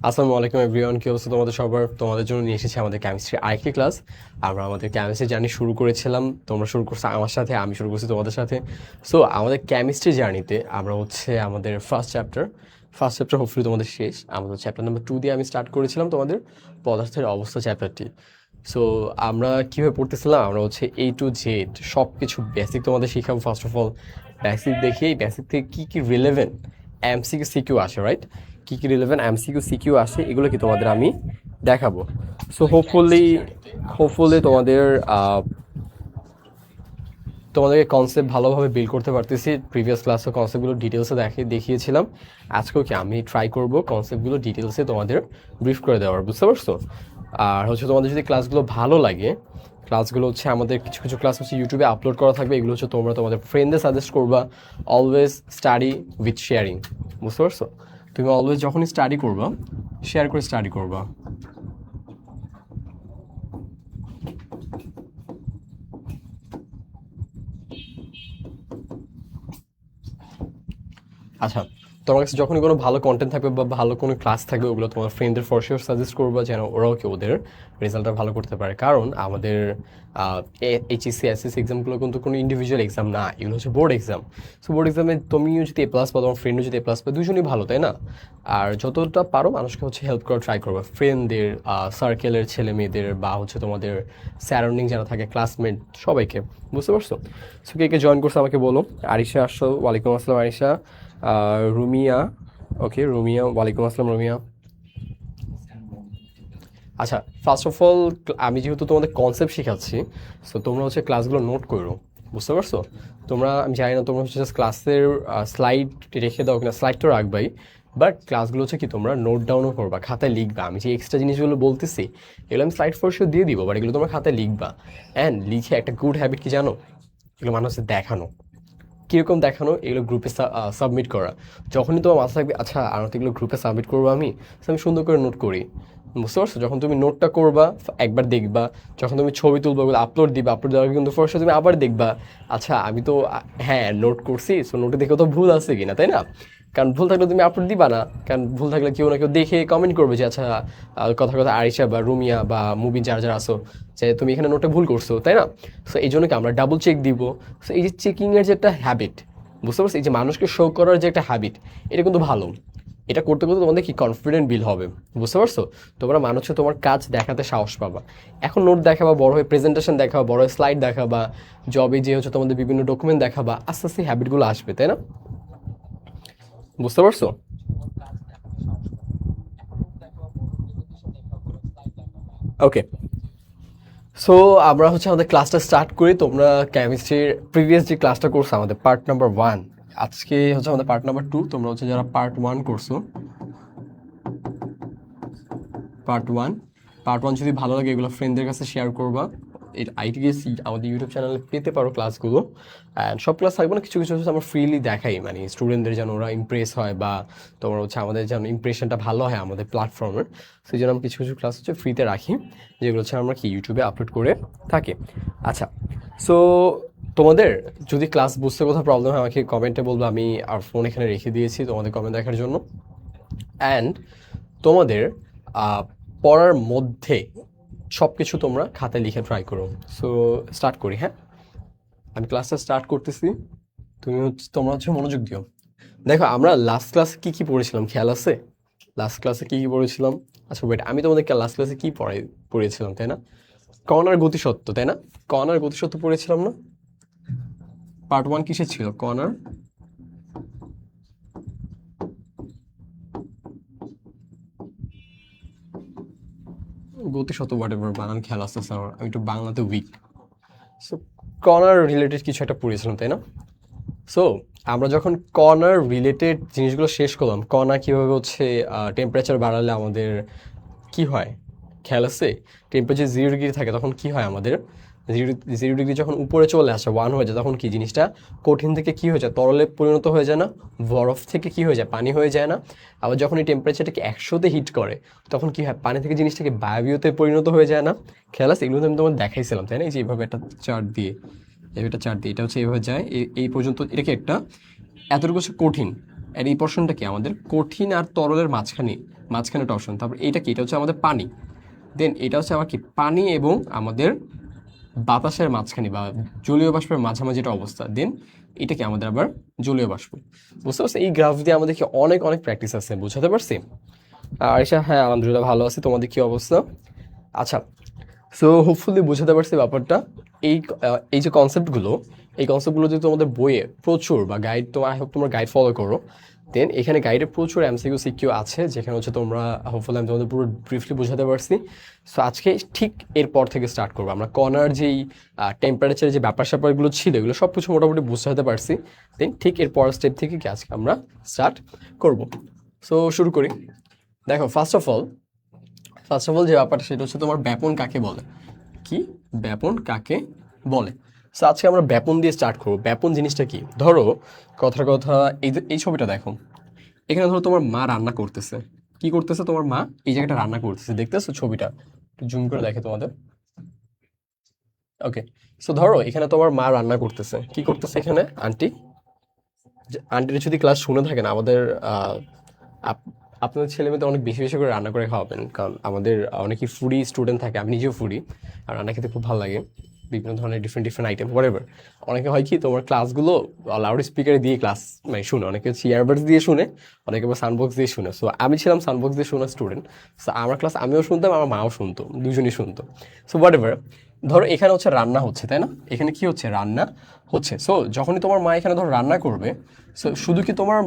আসসালামু আলাইকুম এভরিওয়ান, কি অবস্থা তোমাদের সবার? তোমাদের জন্য নিয়ে এসেছি আমাদের কেমিস্ট্রি আরেকটি ক্লাস। আমরা আমাদের কেমিস্ট্রি জার্নি শুরু করেছিলাম, তোমরা শুরু করছো আমার সাথে, আমি শুরু করছি তোমাদের সাথে। সো আমাদের কেমিস্ট্রি জার্নিতে আমরা আমাদের ফার্স্ট চ্যাপ্টার হোপফুলি তোমাদের শেষ। আমাদের চ্যাপ্টার নাম্বার 2 দিয়ে আমি স্টার্ট করেছিলাম তোমাদের পদার্থের অবস্থা চ্যাপ্টারটি। সো আমরা কীভাবে পড়তেছিলাম, আমরা A to Z সব কিছু বেসিক তোমাদের শিখাবো। ফার্স্ট অফ অল বেসিক দেখি, এই বেসিক থেকে কী কী রিলেভেন্ট এমসিকিউ সিকিউ আসে, রাইট? কী কী রিলেভেন্ট এমসিকিউ সিকিউ আসে এগুলো কি তোমাদের আমি দেখাবো। সো হোপফুলি তোমাদেরকে কনসেপ্ট ভালোভাবে বিল্ড করতে পারতেছি। প্রিভিয়াস ক্লাসে কনসেপ্টগুলো ডিটেলসে দেখিয়েছিলাম। আজকেও কি আমি ট্রাই করব কনসেপ্টগুলো ডিটেলসে তোমাদের ব্রিফ করে দেওয়ার, বুঝতে পারছো? আর তোমাদের যদি ক্লাসগুলো ভালো লাগে, ক্লাসগুলো আমাদের কিছু কিছু ক্লাস ইউটিউবে আপলোড করা থাকবে। এগুলো তোমরা তোমাদের ফ্রেন্ডদের সাজেস্ট করবা। অলওয়েজ স্টাডি উইথ শেয়ারিং, বুঝতে পারছো? তুমি অলওয়েজ যখনই স্টাডি করবা, শেয়ার করে স্টাডি করবা। আচ্ছা, তোমার কাছে যখনই কোনো ভালো কন্টেন্ট থাকবে বা ভালো কোনো ক্লাস থাকবে, ওগুলো তোমার ফ্রেন্ডদের ফর শিওর সাজেস্ট করবা, যেন ওরাও কি ওদের রেজাল্টটা ভালো করতে পারে। কারণ আমাদের এইচএসসি এসএসসি এক্সামগুলো কিন্তু কোনো ইন্ডিভিজুয়াল এক্সাম না, এগুলো হচ্ছে বোর্ড এক্সাম। সো বোর্ড এক্সামে তুমিও যদি A+ পাও, তোমার ফ্রেন্ডও যদি A+ পায়, দুজনই ভালো, তাই না? আর যতটা পারো মানুষকে হেল্প করার ট্রাই করবা, ফ্রেন্ডদের, সার্কেলের ছেলে মেয়েদের, বা তোমাদের সারাউন্ডিং যারা থাকে, ক্লাসমেট, সবাইকে, বুঝতে পারছো? সো কে কে জয়েন করছে আমাকে বলো। আরিশা আসো, ওয়ালাইকুম আসসালাম আরিশা। রুমিয়া, ওকে রুমিয়া, ওয়ালাইকুম আসসালাম রুমিয়া। আচ্ছা, ফার্স্ট অফ অল আমি যেহেতু তোমাদের কনসেপ্ট শেখাচ্ছি, সো তোমরা ক্লাসগুলো নোট করো, বুঝতে পারছো? আমি জানি না তোমরা জাস্ট ক্লাসের স্লাইড রেখে দাও কিনা, স্লাইড তো রাখবাই, বাট ক্লাসগুলো কি তোমরা নোট ডাউনও করবা, খাতায় লিখবা। আমি যে এক্সট্রা জিনিসগুলো বলতেছি এগুলো আমি স্লাইড ফর শিওর দিয়ে দিব, বাট এগুলো তোমরা খাতায় লিখবা। অ্যান্ড লিখে একটা গুড হ্যাবিট কি জানো, এগুলো মানুষের দেখানো। কীরকম দেখানো, এগুলো গ্রুপে সাবমিট করা। যখনই তোমার মাথা থাকবে আচ্ছা আর তো এগুলো গ্রুপে সাবমিট করবো আমি, আমি সুন্দর করে নোট করি, বুঝতে পারছো? যখন তুমি নোটটা করবা, একবার দেখবা, যখন তুমি ছবি তুলবা, ওগুলো আপলোড দিবা, আপলোড দেওয়ার কিন্তু ফার্স্টে তুমি আবার দেখবা, আচ্ছা আমি তো হ্যাঁ নোট করছি, সো নোটে দেখে তো ভুল আছে কিনা, তাই না? কারণ ভুল থাকলে তুমি আপলোড দিবা না, কারণ ভুল থাকলে কেউ না কেউ দেখে কমেন্ট করবে যে আচ্ছা কথা কথা আরিশা বা রুমিয়া বা মুবিন যারা যারা আসো, যে তুমি এখানে নোটে ভুল করছো, তাই না? সো এই জন্য কি আমরা ডাবল চেক দিব। সো এই যে চেকিংয়ের যে একটা হ্যাবিট, বুঝতে পারছো, এই যে মানুষকে শো করার যে একটা হ্যাবিট, এটা কিন্তু ভালো। এটা করতে করতে তোমাদের কি কনফিডেন্ট বিল হবে, বুঝতে পারছো? তোমরা মানুষকে তোমার কাজ দেখাতে সাহস পাবা। এখন নোট দেখাবা, বড় হয়ে প্রেজেন্টেশন দেখাবা, বড় হয়ে স্লাইড দেখাবা, জবে যে তোমাদের বিভিন্ন ডকুমেন্ট দেখাবা, আস্তে আস্তে হ্যাবিটগুলো আসবে, তাই না? বুঝতে পারছো? ওকে, সো আমরা আমাদের ক্লাসটা স্টার্ট করি। তোমরা কেমিস্ট্রির প্রিভিয়াস যে ক্লাসটা করছো আমাদের পার্ট নাম্বার 1, আজকে আমাদের পার্ট নাম্বার 2। তোমরা যারা পার্ট 1 করছো, পার্ট 1 পার্ট 1 যদি ভালো লাগে এগুলো ফ্রেন্ডদের কাছে শেয়ার করবা। এর আইটিএস আমাদের ইউটিউব চ্যানেলে পেতে পারো ক্লাসগুলো। অ্যান্ড সব ক্লাস থাকবে না, কিছু কিছু আমরা ফ্রিলি দেখাই, মানে স্টুডেন্টদের যেন ওরা ইমপ্রেস হয়, বা তোমার আমাদের যেন ইমপ্রেশনটা ভালো হয় আমাদের প্ল্যাটফর্মের। সেই জন্য আমি কিছু কিছু ক্লাস ফ্রিতে রাখি, যেগুলো আমরা ইউটিউবে আপলোড করে থাকি। আচ্ছা, সো তোমাদের যদি ক্লাস বুঝতে কোথাও প্রবলেম হয় আমাকে কমেন্টে বলবো, আমি আর ফোন এখানে রেখে দিয়েছি তোমাদের কমেন্ট দেখার জন্য। অ্যান্ড তোমাদের পড়ার মধ্যে সব কিছু তোমরা খাতায় লিখে ট্রাই করো। সো স্টার্ট করি, হ্যাঁ? আমি ক্লাসটা স্টার্ট করতেছি, তোমরা মনোযোগ দিও। দেখো আমরা লাস্ট ক্লাসে কী কী পড়েছিলাম খেয়াল আছে? লাস্ট ক্লাসে কী কী পড়েছিলাম? আচ্ছা ওয়েট, আমি তোমাদেরকে লাস্ট ক্লাসে কী পড়িয়েছিলাম, তাই না? কণার গতিসত্ত্ব, তাই না? কণার গতিসত্ত্ব পড়েছিলাম না? পার্ট 1 কিসের ছিল? কণার গতিসত্ত্ব, হোয়াট এভার বানান খেয়াল আসতেছে আমার, আমি একটু বাংলাতে উইক। সো কর্নার রিলেটেড কিছু একটা পড়েছিলাম, তাই না? সো আমরা যখন কর্নার রিলেটেড জিনিসগুলো শেষ করলাম, কণা কীভাবে টেম্পারেচার বাড়ালে আমাদের কি হয় খেয়াল আছে? টেম্পারেচার 0 ডিগ্রি থাকে তখন কি হয় আমাদের? 0 ডিগ্রি যখন উপরে চলে আসে, 1 হয়ে যায়, তখন কি জিনিসটা কঠিন থেকে কি হয়ে যায়, তরলে পরিণত হয়ে যায় না? বরফ থেকে কি হয়ে যায়, পানি হয়ে যায় না? আবার যখন এই টেম্পারেচারটাকে 100-তে হিট করে, তখন কি হয়, পানি থেকে জিনিসটাকে বায়বীয়তে পরিণত হয়ে যায় না? খেয়াল আছে? এগুলো আমি তোমার দেখাইছিলাম, তাই না? এই যে এইভাবে একটা চার্ট দিয়ে, এটা এইভাবে যায়, এই পর্যন্ত। এটা কি একটা এতটুকু কঠিন, আর এই পোর্শনটা কি আমাদের কঠিন আর তরলের মাঝখানে, মাঝখানে টর্শন, তারপর এটা কি, এটা হচ্ছে আমাদের পানি, দেন এটা হচ্ছে আবার কি পানি এবং আমাদের বাতাসের মাঝখানে বা জলীয় বাষ্পের মাঝামাঝি একটা অবস্থা, দেন এটা কি আমাদের আবার জলীয় বাষ্প। বুঝতে পারছি? এই গ্রাফ দিয়ে আমাদের কি অনেক অনেক প্র্যাকটিস আছে, বুঝাতে পারছি? আর এসা হ্যাঁ আলহামদুলিল্লাহ ভালো আছে, তোমাদের কি অবস্থা? আচ্ছা, সো হোপফুলি বুঝাতে পারছি ব্যাপারটা। এই যে কনসেপ্টগুলো, এই কনসেপ্টগুলো যদি তোমাদের বইয়ে প্রচুর বা গাইড, তো আই হোপ তোমরা গাইড ফলো করো, দেন এখানে গাইডে প্রচুর এমসিকিউ সিকিউ আছে, যেখানে হচ্ছে তোমরা হোপফুলি আমি তোমাদের পুরো ব্রিফলি বুঝাতে পারছি। সো আজকে ঠিক এরপর থেকে স্টার্ট করবো আমরা কণার যেই টেম্পারেচারের যে ব্যাপার স্যাপারগুলো ছিল, এগুলো সব কিছু মোটামুটি বুঝাতে পারছি। দেন ঠিক এরপর স্টেপ থেকে কি আজকে আমরা স্টার্ট করব। সো শুরু করি। দেখো ফার্স্ট অফ অল যে ব্যাপারটা সেটা হচ্ছে তোমার ব্যাপন কাকে বলে, কি ব্যাপন কাকে বলে। সো আজকে আমরা ব্যাপন দিয়ে স্টার্ট করবো। ব্যাপন জিনিসটা কি, ধরো কথার কথা এই ছবিটা দেখো, এখানে ধরো তোমার মা রান্না করতেছে, কি করতেছে তোমার মা এই জায়গাটা রান্না করতেছে, দেখতেছো ছবিটা, জুম করে দেখে তোমাদের। ওকে, সো ধরো এখানে তোমার মা রান্না করতেছে, কি করতেছে এখানে আন্টি, আন্টির যদি ক্লাস শুনে থাকেন আমাদের আপনাদের ছেলে মেয়েদের অনেক বেশি বেশি করে রান্না করে খাওয়াবেন, কারণ আমাদের অনেকেই ফুডি স্টুডেন্ট থাকে, আমি নিজেও ফুডি, আর রান্না খেতে খুব ভালো লাগে, বিভিন্ন ধরনের ডিফারেন্ট আইটেম হোয়াটএভার। অনেকে হয় কি তোমার ক্লাসগুলো লাউড স্পিকারে দিয়ে ক্লাস মানে শুনে, অনেকে হচ্ছে ইয়ারবাডস দিয়ে শুনে, অনেকে আবার সাউন্ডবক্স দিয়ে শুনে। সো আমি ছিলাম সাউন্ডবক্স দিয়ে শোনা স্টুডেন্ট। সো আমার ক্লাস আমিও শুনতাম, আমার মাও শুনতো, দুজনই শুনতো। সো হোয়াটএভার, ধরো এখানে হচ্ছে রান্না হচ্ছে, তাই না? এখানে কি হচ্ছে, রান্না হচ্ছে। সো যখনই তোমার মা এখানে ধরো রান্না করবে, সো শুধু কি তোমার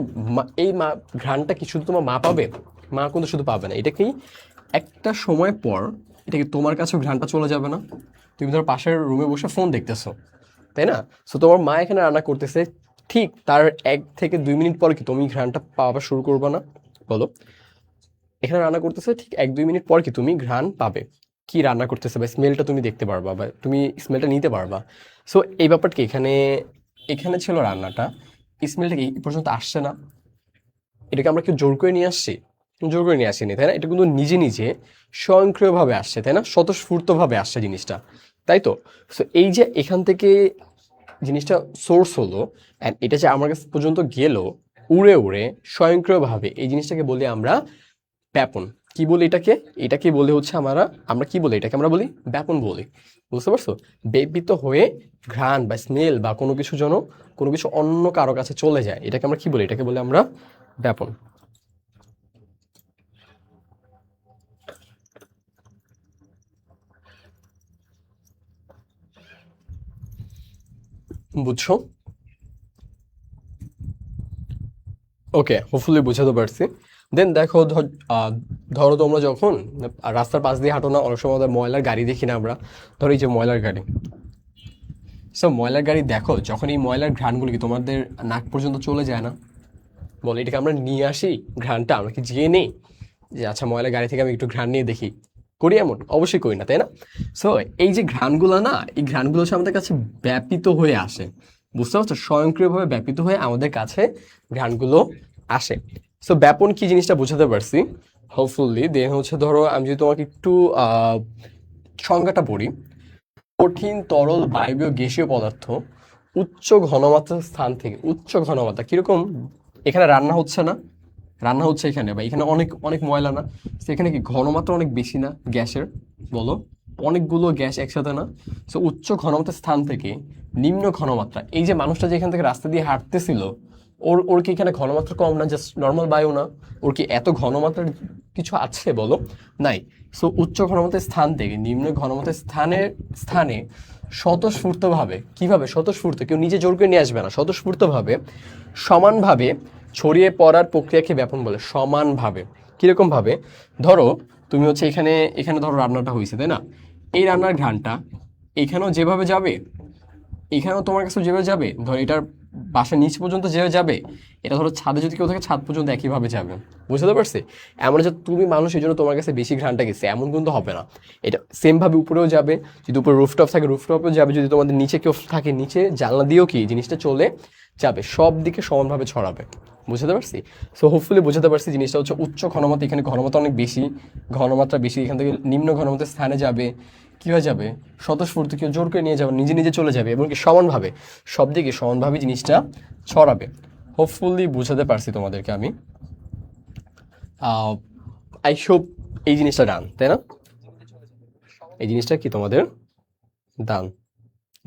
এই মা ঘ্রাণটা কি শুধু তোমার মা পাবে? মা কিন্তু শুধু পাবে না, এটা কি একটা সময় পর এটা কি তোমার কাছেও ঘ্রাণটা চলে যাবে না? তুমি ধরো পাশের রুমে বসে ফোন দেখতেছো, তাই না? সো তোমার মা এখানে রান্না করতেছে, ঠিক তার 1 থেকে 2 মিনিট পর কি তুমি ঘ্রাণটা পাওয়া শুরু করবে না? বলো, এখানে রান্না করতেছে ঠিক 1-2 মিনিট পর কি তুমি ঘ্রাণ পাবে, কি রান্না করতেছে বা স্মেলটা তুমি দেখতে পারবা বা তুমি স্মেলটা নিতে পারবা। সো এই ব্যাপারটা কি এখানে, এখানে ছিল রান্নাটা, স্মেলটা কি এই পর্যন্ত আসছে না? এটাকে আমরা কেউ জোর করে নিয়ে আসছি? জোর করে নিয়ে আসিনি, তাই না? এটা কিন্তু নিজে নিজে স্বয়ংক্রিয়ভাবে আসছে, তাই না? স্বতঃস্ফূর্তভাবে আসছে জিনিসটা, তাই তো? সো এই যে এখান থেকে জিনিসটা সোর্স হলো, অ্যান্ড এটা যে আমার কাছে পর্যন্ত গেল উড়ে উড়ে স্বয়ংক্রিয়ভাবে, এই জিনিসটাকে বলি আমরা ব্যাপন। কি বলি এটাকে? এটাকে বলে হচ্ছে আমরা কি বলি এটাকে, আমরা বলি ব্যাপন বলি। বুঝতে পারছো? ব্যাপিত হয়ে ঘ্রাণ বা স্মেল বা কোনো কিছু যেন কোনো কিছু অন্য কারো কাছে চলে যায়, এটাকে আমরা কি বলি? এটাকে বলি আমরা ব্যাপন। বুঝছো? ওকে, হোপফুলি বুঝাতে পারছি। দেন দেখো ধরো তোমরা যখন রাস্তার পাশ দিয়ে হাঁটো না, অনেক সময় আমাদের ময়লার গাড়ি দেখি না আমরা, ধরো এই যে ময়লার গাড়ি। সো ময়লার গাড়ি দেখো, যখন এই ময়লার ঘ্রাণগুলো কি তোমাদের নাক পর্যন্ত চলে যায় না? বলে এটাকে আমরা নিয়ে আসি ঘ্রাণটা, আমরা কি যেয়ে নেই যে আচ্ছা ময়লার গাড়ি থেকে আমি একটু ঘ্রাণ নিয়ে দেখি? করি এমন? অবশ্যই করি না, তাই না? সো এই যে ঘ্রাণগুলো না, এই ঘ্রাণগুলো হচ্ছে আমাদের কাছে ব্যাপিত হয়ে আসে। বুঝতে পারছো? স্বয়ংক্রিয়ভাবে ব্যাপিত হয়ে আমাদের কাছে ঘ্রাণগুলো আসে। সো ব্যাপন কি জিনিসটা বুঝাতে পারছি হোপফুলি। দেন হচ্ছে ধরো আমি যদি তোমাকে একটু সংজ্ঞাটা পড়ি, কঠিন তরল বায়বীয় গ্যাসীয় পদার্থ উচ্চ ঘনমাত্রার স্থান থেকে, উচ্চ ঘনমাত্রা কিরকম, এখানে রান্না হচ্ছে না, রান্না হচ্ছে এখানে বা এখানে অনেক অনেক ময়লা না, সেখানে কি ঘনমাত্রা অনেক বেশি না গ্যাসের? বলো, অনেকগুলো গ্যাস একসাথে না? সো উচ্চ ঘনমাত্রার স্থান থেকে নিম্ন ঘনমাত্রা, এই যে মানুষটা যে এখান থেকে রাস্তা দিয়ে হাঁটতেছিল, ওর ওর কি এখানে ঘনমাত্রা কম না? জাস্ট নর্মাল বায়ু না? ওর কি এত ঘনমাত্রার কিছু আছে? বলো, নাই। সো উচ্চ ঘনমাত্রার স্থান থেকে নিম্ন ঘনমাত্রার স্থানে স্বতঃস্ফূর্তভাবে, কিভাবে স্বতঃস্ফূর্ত, কেউ নিজে জোর করে নিয়ে আসবে না, স্বতঃস্ফূর্তভাবে সমানভাবে ছড়িয়ে পড়ার প্রক্রিয়াকে ব্যাপন বলে। সমানভাবে কিরকম ভাবে? ধরো তুমি হচ্ছে এখানে এখানে ধরো রান্নাটা হয়েছে, তাই না? এই রান্নার ঘ্রাণটা এখানেও যেভাবে যাবে, এখানেও তোমার কাছে যেভাবে যাবে, ধর এটার বাসার নিচ পর্যন্ত যেভাবে যাবে, এটা ধরো ছাদে যদি কেউ থাকে ছাদ পর্যন্ত একইভাবে যাবে। বুঝতে পারছি? এমন যে তুমি মানুষ এই জন্য তোমার কাছে বেশি ঘ্রাণটা গেছে এমন কিন্তু হবে না। এটা সেম ভাবে উপরেও যাবে, যদি উপরে রুফটপ থাকে রুফটপেও যাবে, যদি তোমাদের নিচে কেউ থাকে নিচে জানলা দিয়েও কি জিনিসটা চলে যাবে, সব দিকে সমানভাবে ছড়াবে। বুঝতে পারছি? সো হোপফুলি বুঝতে পারছি জিনিসটা হচ্ছে উচ্চ ঘনমাত্রা, এখানে ঘনমাত্রা অনেক বেশি, ঘনমাত্রা বেশি, এখান থেকে নিম্ন ঘনমাত্রার স্থানে যাবে, কি হয়ে যাবে, স্বতঃস্ফূর্ত কেউ জোর করে নিয়ে যাবে, নিজে নিজে চলে যাবে, এবং কি সমানভাবে সব দিকে সমানভাবে জিনিসটা ছড়াবে। হোপফুলি বুঝাতে পারছি তোমাদেরকে আমি। আই হোপ এই জিনিসটা ডান, তাই না? এই জিনিসটা কি তোমাদের ডান?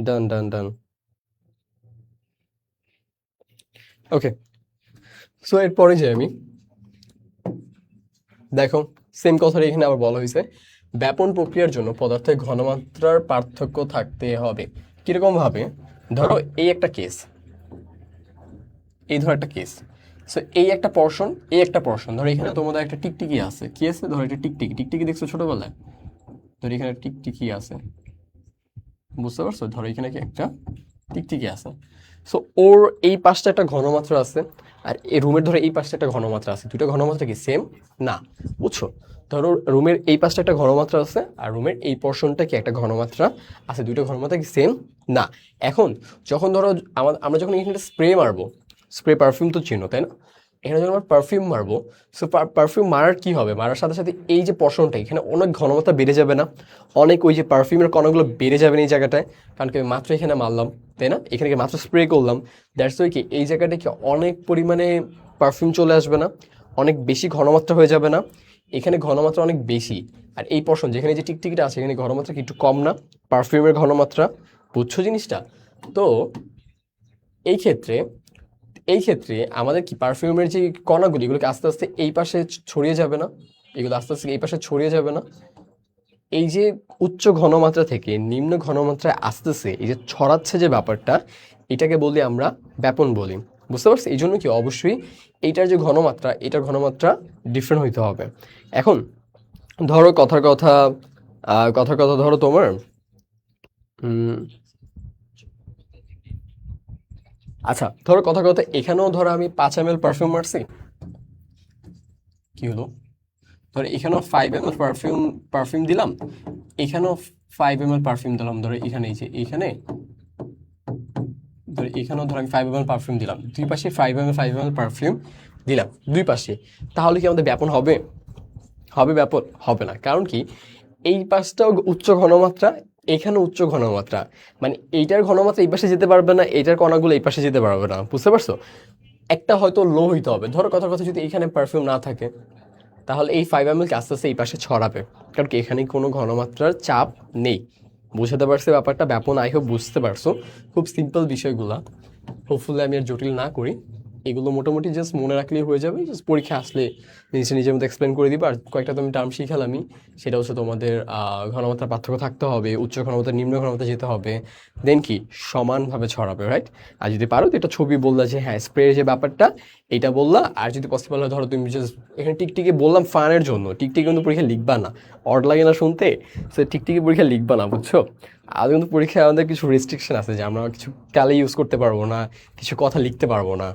ডান ডান ডান। ওকে, সো এরপরে যে আমি দেখো সেম কথাটা এখানে আবার বলা হয়েছে, ব্যাপন প্রক্রিয়ার জন্য পদার্থের ঘনমাত্রার পার্থক্য থাকতে হবে। কিরকম ভাবে? ধরো এই একটা কেস, এই ধরো একটা কেস, সো এই একটা পোর্শন, এই একটা পোর্শন, ধরো এখানে তোমাদের একটা টিকটিকি আছে, কি আছে? ধরো এটা টিকটিকি, টিকটিকি দেখছো ছোটবেলায়? ধরো এখানে টিকটিকি আছে, বুঝতে পারছো? ধরো এখানে কি একটা টিকটিকি আছে, সো ওর এই পাশটা একটা ঘনমাত্রা আছে, আর এই রুমের ধরো এই পাশটা একটা ঘনমাত্রা আছে, দুটো ঘনমাত্রা কি সেম না? বুঝছো? ধরো রুমের এই পাশটা একটা ঘনমাত্রা আছে, আর রুমের এই পোর্শনটা কি একটা ঘনমাত্রা আছে, দুটো ঘনমাত্রা কি সেম না? এখন যখন ধরো আমরা যখন এখানে স্প্রে মারবো, স্প্রে পারফিউম তো চিনো তাই না? এখানে যখন আমরা পারফিউম মারবো, সো পারফিউম মারার কি হবে, মারার সাথে সাথে এই যে পোর্শনটা এখানে অনেক ঘনমাত্রা বেড়ে যাবে না? অনেক ওই যে পারফিউমের কণাগুলো বেড়ে যাবে না এই জায়গাটায়, কারণ কি আমি মাত্র এখানে মারলাম, তাই না? এখানে কি মাত্র স্প্রে করলাম, দ্যাটস ওয়াই কি এই জায়গাটা কি অনেক পরিমাণে পারফিউম চলে আসবে না? অনেক বেশি ঘনমাত্রা হয়ে যাবে না? এখানে ঘনমাত্রা অনেক বেশি, আর এই পোর্শন যেখানে যে টিকটিকিটা আছে এখানে ঘনমাত্রা কি একটু কম না পারফিউমের ঘনমাত্রা? বুঝছো জিনিসটা? তো এই ক্ষেত্রে এই ক্ষেত্রে আমাদের কি পারফিউমের যে কণাগুলি এগুলোকে আস্তে আস্তে এই পাশে ছড়িয়ে যাবে না? এগুলো আস্তে আস্তে এই পাশে ছড়িয়ে যাবে না? এই যে উচ্চ ঘনমাত্রা থেকে নিম্ন ঘনমাত্রায় আসতেছে, এই যে ছড়াচ্ছে যে ব্যাপারটা, এটাকে বলি আমরা ব্যাপন বলি। বুঝতে পারছি? এই জন্য কি অবশ্যই এইটার যে ঘনমাত্রা, এটার ঘনমাত্রা ডিফারেন্ট হইতে হবে। এখন ধরো কথার কথা ধরো তোমার আচ্ছা ধরো কথার কথা এখানেও ধরো আমি 5 ml পারফিউম মারছি, কি হলো? ধরো এখানেও 5 ml পারফিউম পারফিউম দিলাম, এখানেও 5 ml পারফিউম দিলাম, ধরো এখানে এই যে এখানে, ধরো এখানেও ধরো আমি 5 ml পারফিউম দিলাম, দুই পাশে 5 ml পারফিউম দিলাম দুই পাশে, তাহলে কি আমাদের ব্যাপন হবে? হবে ব্যাপন? হবে না। কারণ কি এই পাশটাও উচ্চ ঘনমাত্রা, এখানে উচ্চ ঘনমাত্রা, মানে এইটার ঘনমাত্রা এই পাশে যেতে পারবে না, এইটার কণাগুলো এই পাশে যেতে পারবে না। বুঝতে পারছো? একটা হয়তো লো হইতে হবে। ধরো কথার কথা যদি এখানে পারফিউম না থাকে, তাহলে এই 5 ml আস্তে আস্তে এই পাশে ছড়াবে, কারণ কি এখানে কোনো ঘনমাত্রার চাপ নেই। বুঝতে পারছে ব্যাপারটা? ব্যাপন আই হোপ বুঝতে পারছো। খুব সিম্পল বিষয়গুলা, হোপফুলি আমি আর জটিল না করি, এগুলো মোটামুটি জাস্ট মনে রাখলেই হয়ে যাবে। জাস্ট পরীক্ষা আসলে জিনিসটা নিজের মতো এক্সপ্লেন করে দিবা। আর কয়েকটা তো আমি টার্ম শিখালামই, সেটা হচ্ছে তোমাদের ঘনমাত্রা পার্থক্য থাকতে হবে, উচ্চ ঘনমাত্রা নিম্ন ঘনমাত্রা যেতে হবে, দেন কি সমানভাবে ছড়াবে, রাইট? আর যদি পারো তো এটা ছবি বললা যে হ্যাঁ স্প্রে যে ব্যাপারটা এটা বললা, আর যদি পসিবল হয় ধরো তুমি জাস্ট এখানে টিকটিকি বললাম ফানের জন্য, টিকটিকি কিন্তু পরীক্ষা লিখবা না, অড লাগে না শুনতে, সে টিকটিকি পরীক্ষা লিখবা না, বুঝছো? আর কিন্তু পরীক্ষায় আমাদের কিছু রেস্ট্রিকশন আছে যে আমরা কিছু কালে ইউজ করতে পারবো না, কিছু কথা লিখতে পারবো না।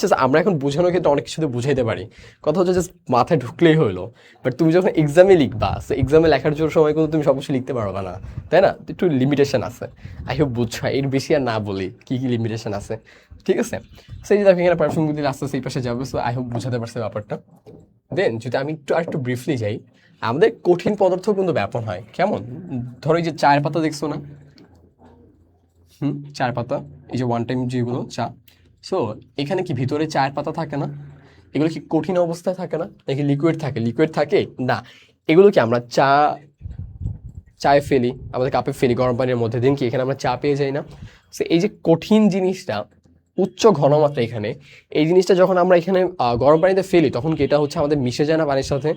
জাস্ট আমরা এখন বোঝানোর ক্ষেত্রে অনেক কিছুতে বুঝাইতে পারি, কথা হচ্ছে জাস্ট মাথায় ঢুকলেই হলো। বাট তুমি যখন এক্সামে লিখবা, সো এক্সামে লেখার জন্য সময় কিন্তু তুমি সব কিছু লিখতে পারবা না, তাই না? একটু লিমিটেশন আছে। আই হোপ বুঝছো, এর বেশি আর না বলি কি কি লিমিটেশন আছে, ঠিক আছে? সেই যে দেখো এখানে পারফিউম দিলে আস্তে আস্তে এই পাশে যাবে, সো আই হোপ বুঝাতে পারছে ব্যাপারটা। দেন যদি আমি একটু ব্রিফলি যাই, আমাদের কঠিন পদার্থ কিন্তু ব্যাপন হয় কেমন? ধরো এই যে চায়ের পাতা দেখছো না? চায়ের পাতা, এই যে ওয়ান টাইম যেগুলো চা, সো এখানে কি ভিতরে চায়ের পাতা থাকে না? এগুলো কি কঠিন অবস্থায় থাকে না, নাকি লিকুইড থাকে? লিকুইড থাকে না। এগুলো কি আমরা চায়ে ফেলি, আমাদের কাপে ফেলি গরম পানির মধ্যে, দিন কি এখানে আমরা চা পেয়ে যাই না? সো এই যে কঠিন জিনিসটা, উচ্চ ঘনমাত্রা এখানে, এই জিনিসটা যখন আমরা এখানে গরম পানিতে ফেলি তখন কি এটা হচ্ছে আমাদের মিশে যায় না পানির সাথে,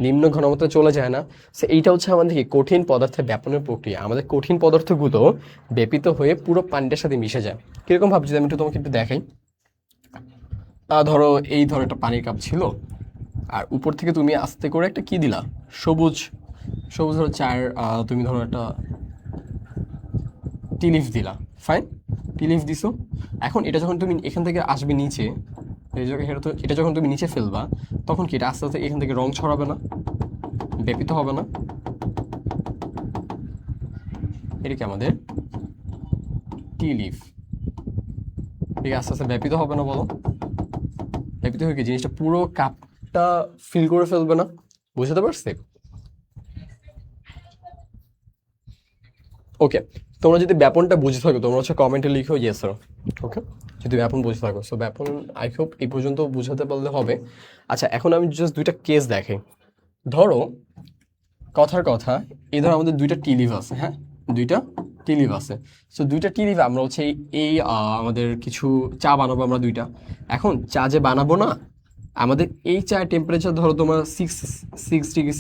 নিম্ন ঘনমাত্রা চলে যায় না? সো এইটা হচ্ছে আমাদের কি কঠিন পদার্থের ব্যাপনের প্রক্রিয়া। আমাদের কঠিন পদার্থগুলো ব্যাপিত হয়ে পুরো পানিটার সাথে মিশে যায়। কিরকম ভাব যদি আমি একটু তোমাকে একটু দেখাই, ধরো এই ধরো একটা পানির কাপ ছিল, আর উপর থেকে তুমি আস্তে করে একটা কি দিলা, সবুজ সবুজ ধরো চায়ের তুমি ধরো একটা টি লিফ দিলা, ফাইন, টি লিফ দিছো। এখন এটা যখন তুমি এখান থেকে আসবে নিচে, এটা যখন তুমি নিচে ফেলবা, তখন কি এটা আস্তে আস্তে এখান থেকে রং ছড়াবে না, ব্যাপিত হবে না? এটা কি আমাদের টি লিফ, ঠিক আস্তে আস্তে ব্যাপিত হবে না? বলো, ব্যাপিত হয়ে কি জিনিসটা পুরো কাপটা ফিল করে ফেলবে না? বুঝতে পারছি? ওকে, তোমরা যদি ব্যাপনটা বুঝে থাকো তোমরা হচ্ছে কমেন্টে লিখো ইয়েস স্যার। ওকে, যদি ব্যাপন বুঝে থাকো, সো ব্যাপন আই হোপ এই পর্যন্ত বুঝাতে পারলে হবে। আচ্ছা এখন আমি জাস্ট দুইটা কেস দেখাই, ধরো কথার কথা, এই ধরো আমাদের দুইটা টি লিভ আছে, হ্যাঁ, দুইটা টি লিভ আছে। সো দুইটা টি লিভ আমরা হচ্ছে আমাদের কিছু চা বানাবো আমরা দুইটা। এখন চা যে বানাবো না, আমাদের এই চায়ের টেম্পারেচার ধরো তোমার সিক্স ডিগ্রি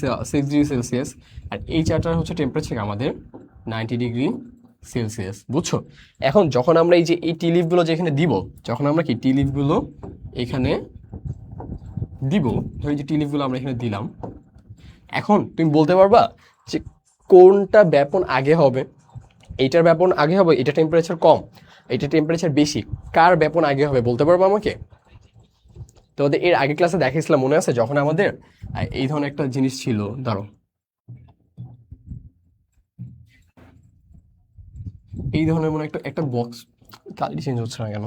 সেলসিয়াস, আর এই চাটার হচ্ছে টেম্পারেচার আমাদের 90 ডিগ্রি সেলসিয়াস, বুঝছো? এখন যখন আমরা এই যে এই টি লিভগুলো যেখানে দিব, যখন আমরা কি টি লিভগুলো এখানে দিব, ধরো এই যে টি লিভগুলো আমরা এখানে দিলাম, এখন তুমি বলতে পারবা যে কোনটা ব্যাপন আগে হবে? এইটার ব্যাপন আগে হবে, এটা টেম্পারেচার কম, এটা টেম্পারেচার বেশি, কার ব্যাপন আগে হবে বলতে পারবো আমাকে? তোমাদের এর আগে ক্লাসে দেখাইছিলাম, মনে আছে? যখন আমাদের এই ধরনের একটা জিনিস ছিল, ধরো এই ধরনের মনে একটা একটা বক্স, কালারটি চেঞ্জ হচ্ছে না কেন?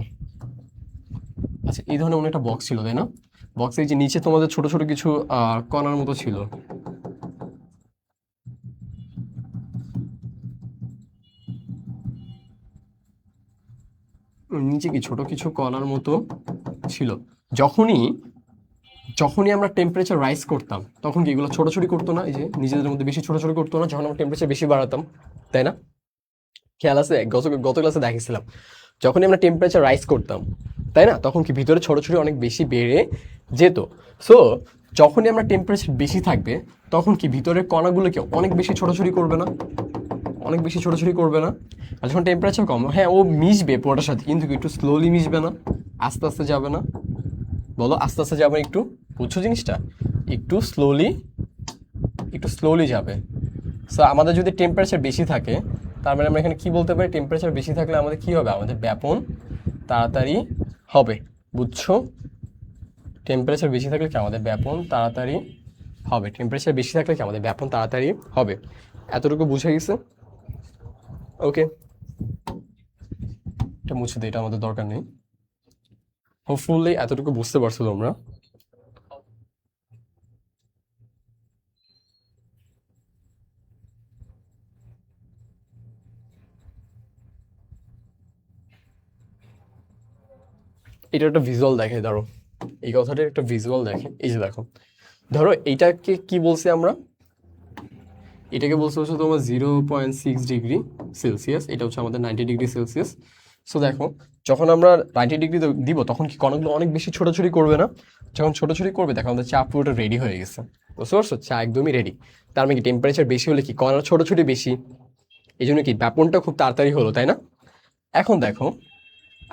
আচ্ছা, এই ধরনের মনে একটা বক্স ছিল, তাই না? বক্সের যে নিচে তোমাদের ছোট ছোট কিছু কণার মতো ছিল, নিচে কি ছোট কিছু কণার মতো ছিল। যখনই যখনই আমরা টেম্পারেচার রাইজ করতাম, তখন কি এগুলো ছোটাছুটি করতো না? এই যে নিজেদের মধ্যে বেশি ছোটাছুটি করতো না যখন আমরা টেম্পারেচার বেশি বাড়াতাম, তাই না? খেয়াল আছে? গত গত ক্লাসে দেখেছিলাম, যখনই আমরা টেম্পারেচার রাইজ করতাম, তাই না, তখন কি ভিতরে ছোটাছুটি অনেক বেশি বেড়ে যেত। সো যখনই আমরা টেম্পারেচার বেশি থাকবে, তখন কি ভিতরের কণাগুলোকে অনেক বেশি ছোটাছুটি করবে না? অনেক বেশি ছোটাছুটি করবে না? আর যখন টেম্পারেচার কম, হ্যাঁ ও মিশবে পুরোটার সাথে, কিন্তু একটু স্লোলি মিশবে না? আস্তে আস্তে যাবে না? বলো, আস্তে আস্তে যাবে একটু? বুঝছো জিনিসটা? একটু স্লোলি, একটু স্লোলি যাবে। সো আমাদের যদি টেম্পারেচার বেশি থাকে, তার মানে আমরা এখানে কি বলতে পারি? টেম্পারেচার বেশি থাকলে আমাদের কি হবে? আমাদের ব্যাপন তাড়াতাড়ি হবে, বুঝছো? টেম্পারেচার বেশি থাকলে কি আমাদের ব্যাপন তাড়াতাড়ি হবে? টেম্পারেচার বেশি থাকলে কি আমাদের ব্যাপন তাড়াতাড়ি হবে? এতটুকু বুঝে গেছে? ওকে, এটা মুছে দিই, এটা আমাদের দরকার নেই। হোপফুলি এতটুকু বুঝতে পারছো তোমরা। এটা একটা ভিজুয়াল দেখে, ধরো এই কথাটার একটা ভিজুয়াল দেখে, এই যে দেখো, ধরো এইটাকে কি বলছি আমরা? এটাকে বলছে হচ্ছে তোমার 0.6 ডিগ্রি সেলসিয়াস, এটা হচ্ছে আমাদের 90 ডিগ্রি সেলসিয়াস। সো দেখো, যখন আমরা 90 ডিগ্রি দিব, তখন কি কণাগুলো অনেক বেশি ছোটাছুটি করবে না? যখন ছোটাছুটি করবে, দেখো আমাদের চা পুরোটা রেডি হয়ে গেছে, বুঝতে পারছো? চা একদমই রেডি। তার মানে কি টেম্পারেচার বেশি হলে কি কণার ছোটাছুটি বেশি, এই জন্য কি ব্যাপনটা খুব তাড়াতাড়ি হলো, তাই না? এখন দেখো,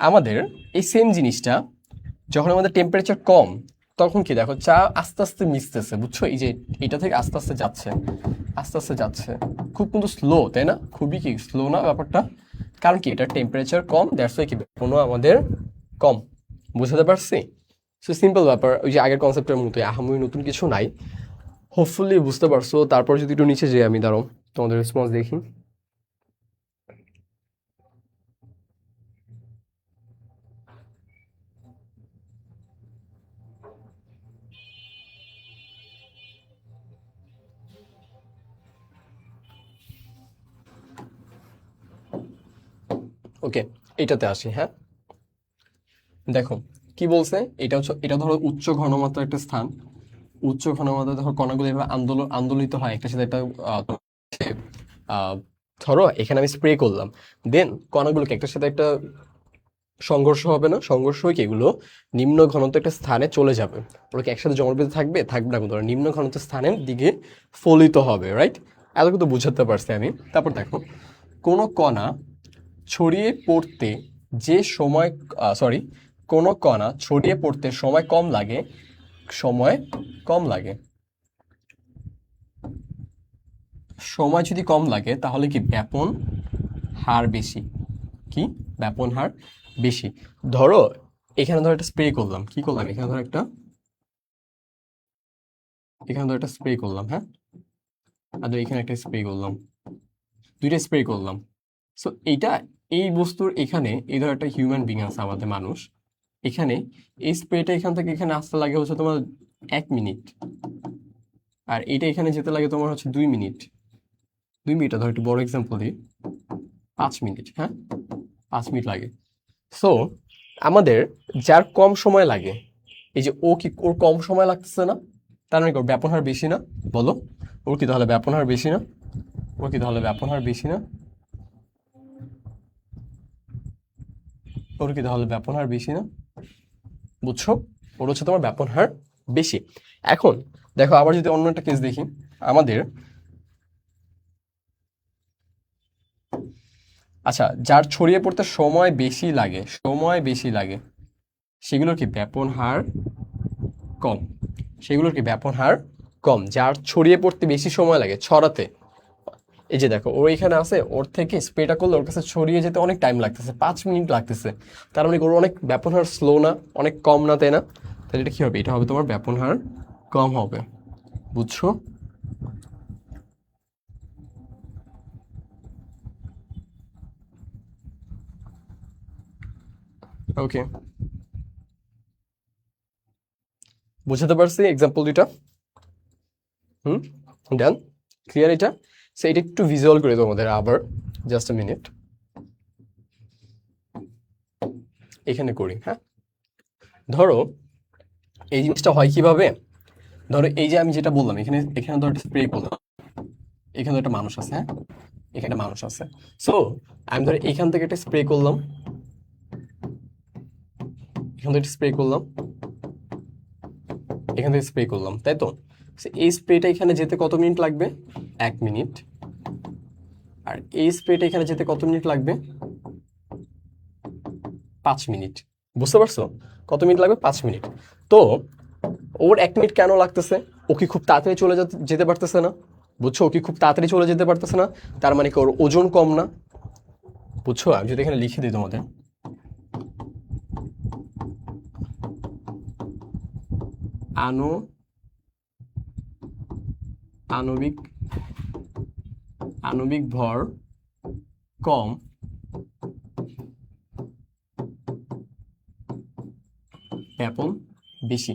আমাদের এই সেম জিনিসটা যখন আমাদের টেম্পারেচার কম, তখন কি দেখো চা আস্তে আস্তে মিশতেছে, বুঝছো? এই যে এটা থেকে আস্তে আস্তে যাচ্ছে, আস্তে আস্তে যাচ্ছে, খুব কিন্তু স্লো, তাই না? খুবই কি স্লো না ব্যাপারটা? কারণ কি এটা টেম্পারেচার কম, দ্যাটস ওয়াই কি কোনো আমাদের কম। বুঝতে পারছি? সো সিম্পল ব্যাপার, ওই যে আগের কনসেপ্টের মতোই, আহামরি নতুন কিছু নাই। হোপফুলি বুঝতে পারছো। তারপর যদি একটু নিচে যাই আমি, দাঁড়াও তোমাদের রেসপন্স দেখি। ওকে, এটাতে আসি, হ্যাঁ। দেখো কি বলছে, এটা হচ্ছে, এটা ধরো উচ্চ ঘনমাত্রার একটা স্থান। উচ্চ ঘনমাত্রায় ধরো কণাগুলো এভাবে আন্দোলিত হয় একটা সাথে একটা। আহ, ধরো এখানে আমি স্প্রে করলাম, দেন কণাগুলোকে একটার সাথে একটা সংঘর্ষ হবে না? সংঘর্ষ হয়ে কি এগুলো নিম্ন ঘনত্ব একটা স্থানে চলে যাবে। ওরা কি একসাথে জমাট থাকবে? থাকবে না, কিন্তু ওরা নিম্ন ঘনত্ব স্থানের দিকে ফলিত হবে, রাইট? এত কিন্তু বুঝাতে পারছি আমি। তারপর দেখো, কোনো কণা ছড়িয়ে পড়তে যে সময়, সরি, কোনো কণা ছড়িয়ে পড়তে সময় কম লাগে, সময় কম লাগে, সময় যদি কম লাগে, তাহলে কি ব্যাপন হার বেশি? কি ব্যাপন হার বেশি? ধরো এখানে ধরো একটা স্প্রে করলাম, কি করলাম, এখানে ধরো একটা স্প্রে করলাম, হ্যাঁ, আর ধরো এখানে একটা স্প্রে করলাম, দুইটা স্প্রে করলাম। সো এইটা, এই বস্তুর এখানে, এই ধরো একটা হিউম্যান বিং আছে আমাদের মানুষ, এখানে এই স্প্রেটা এখান থেকে এখানে আসতে লাগে হচ্ছে তোমার 1 মিনিট, আর এটা এখানে যেতে লাগে তোমার হচ্ছে 2 মিনিট। 2 মিনিট, ধর একটু বড় এক্সাম্পল দিই, 5 মিনিট, হ্যাঁ, 5 মিনিট লাগে। সো আমাদের যার কম সময় লাগে, এই যে ও কি, ওর কম সময় লাগতেছে না? তার মানে কি ওর ব্যাপন হার বেশি না? বলো, ওর কি তাহলে ব্যাপন হার বেশি না? ওর কি তাহলে ব্যাপন হার বেশি না? ওর কি তাহলে ব্যাপন হার বেশি না? বুঝছো? ওর হচ্ছে তোমার ব্যাপন হার বেশি। এখন দেখো আবার যদি অন্য একটা কেস দেখি, আমাদের আচ্ছা যার ছড়িয়ে পড়তে সময় বেশি লাগে, সময় বেশি লাগে, সেগুলোর কি ব্যাপন হার কম? সেগুলোর কি ব্যাপন হার কম, যার ছড়িয়ে পড়তে বেশি সময় লাগে ছড়াতে। এই যে দেখো ও এখানে আছে, ওর থেকে স্প্রেটা করলে ওর কাছে ছড়িয়ে যেতে অনেক টাইম লাগতেছে, 5 মিনিট লাগতেছে। তার মানে ওর অনেক ব্যাপন হার স্লো না, অনেক কম না, তাই না? তাহলে এটা কি হবে? এটা হবে তোমার ব্যাপন হার কম হবে। বুঝছো? ওকে, বুঝাতে পারছি এক্সাম্পল দুইটা? হুম, ডান, ক্লিয়ার এটা? সো এটা একটু ভিজুয়াল করে তোমাদের আবার, জাস্ট আ মিনিট, এখানে করি। হ্যাঁ, ধরো এই জিনিসটা হয় কিভাবে? ধরো এই যে আমি যেটা বললাম, এখানে এখানে ধরো স্প্রে করলাম, এখানে একটা মানুষ আছে, হ্যাঁ, এখানে মানুষ আছে। সো আমি ধরো এখান থেকে একটা স্প্রে করলাম, এখান থেকে স্প্রে করলাম, এখান থেকে স্প্রে করলাম, তাই তো? So, এই স্প্রেটা এখানে যেতে কত মিনিট লাগবে? 1 মিনিট। আর এই স্প্রেটা এখানে যেতে কত মিনিট লাগবে? 5 মিনিট। বুঝতে পারছো? কত মিনিট লাগবে? 5 মিনিট। তো ওর 1 মিনিট কেন লাগতেছে? ও কি খুব তাড়াতাড়ি চলে যেতে পারতেছে না? বুঝছো? ও কি খুব তাড়াতাড়ি চলে যেতে পারতেছে না? তার মানে কি ওর ওজন কম না? বুঝছো? আমি যদি এখানে লিখে দিই তোমাদের, আনো আণবিক আণবিক ভর কম, ব্যাপন বেশি।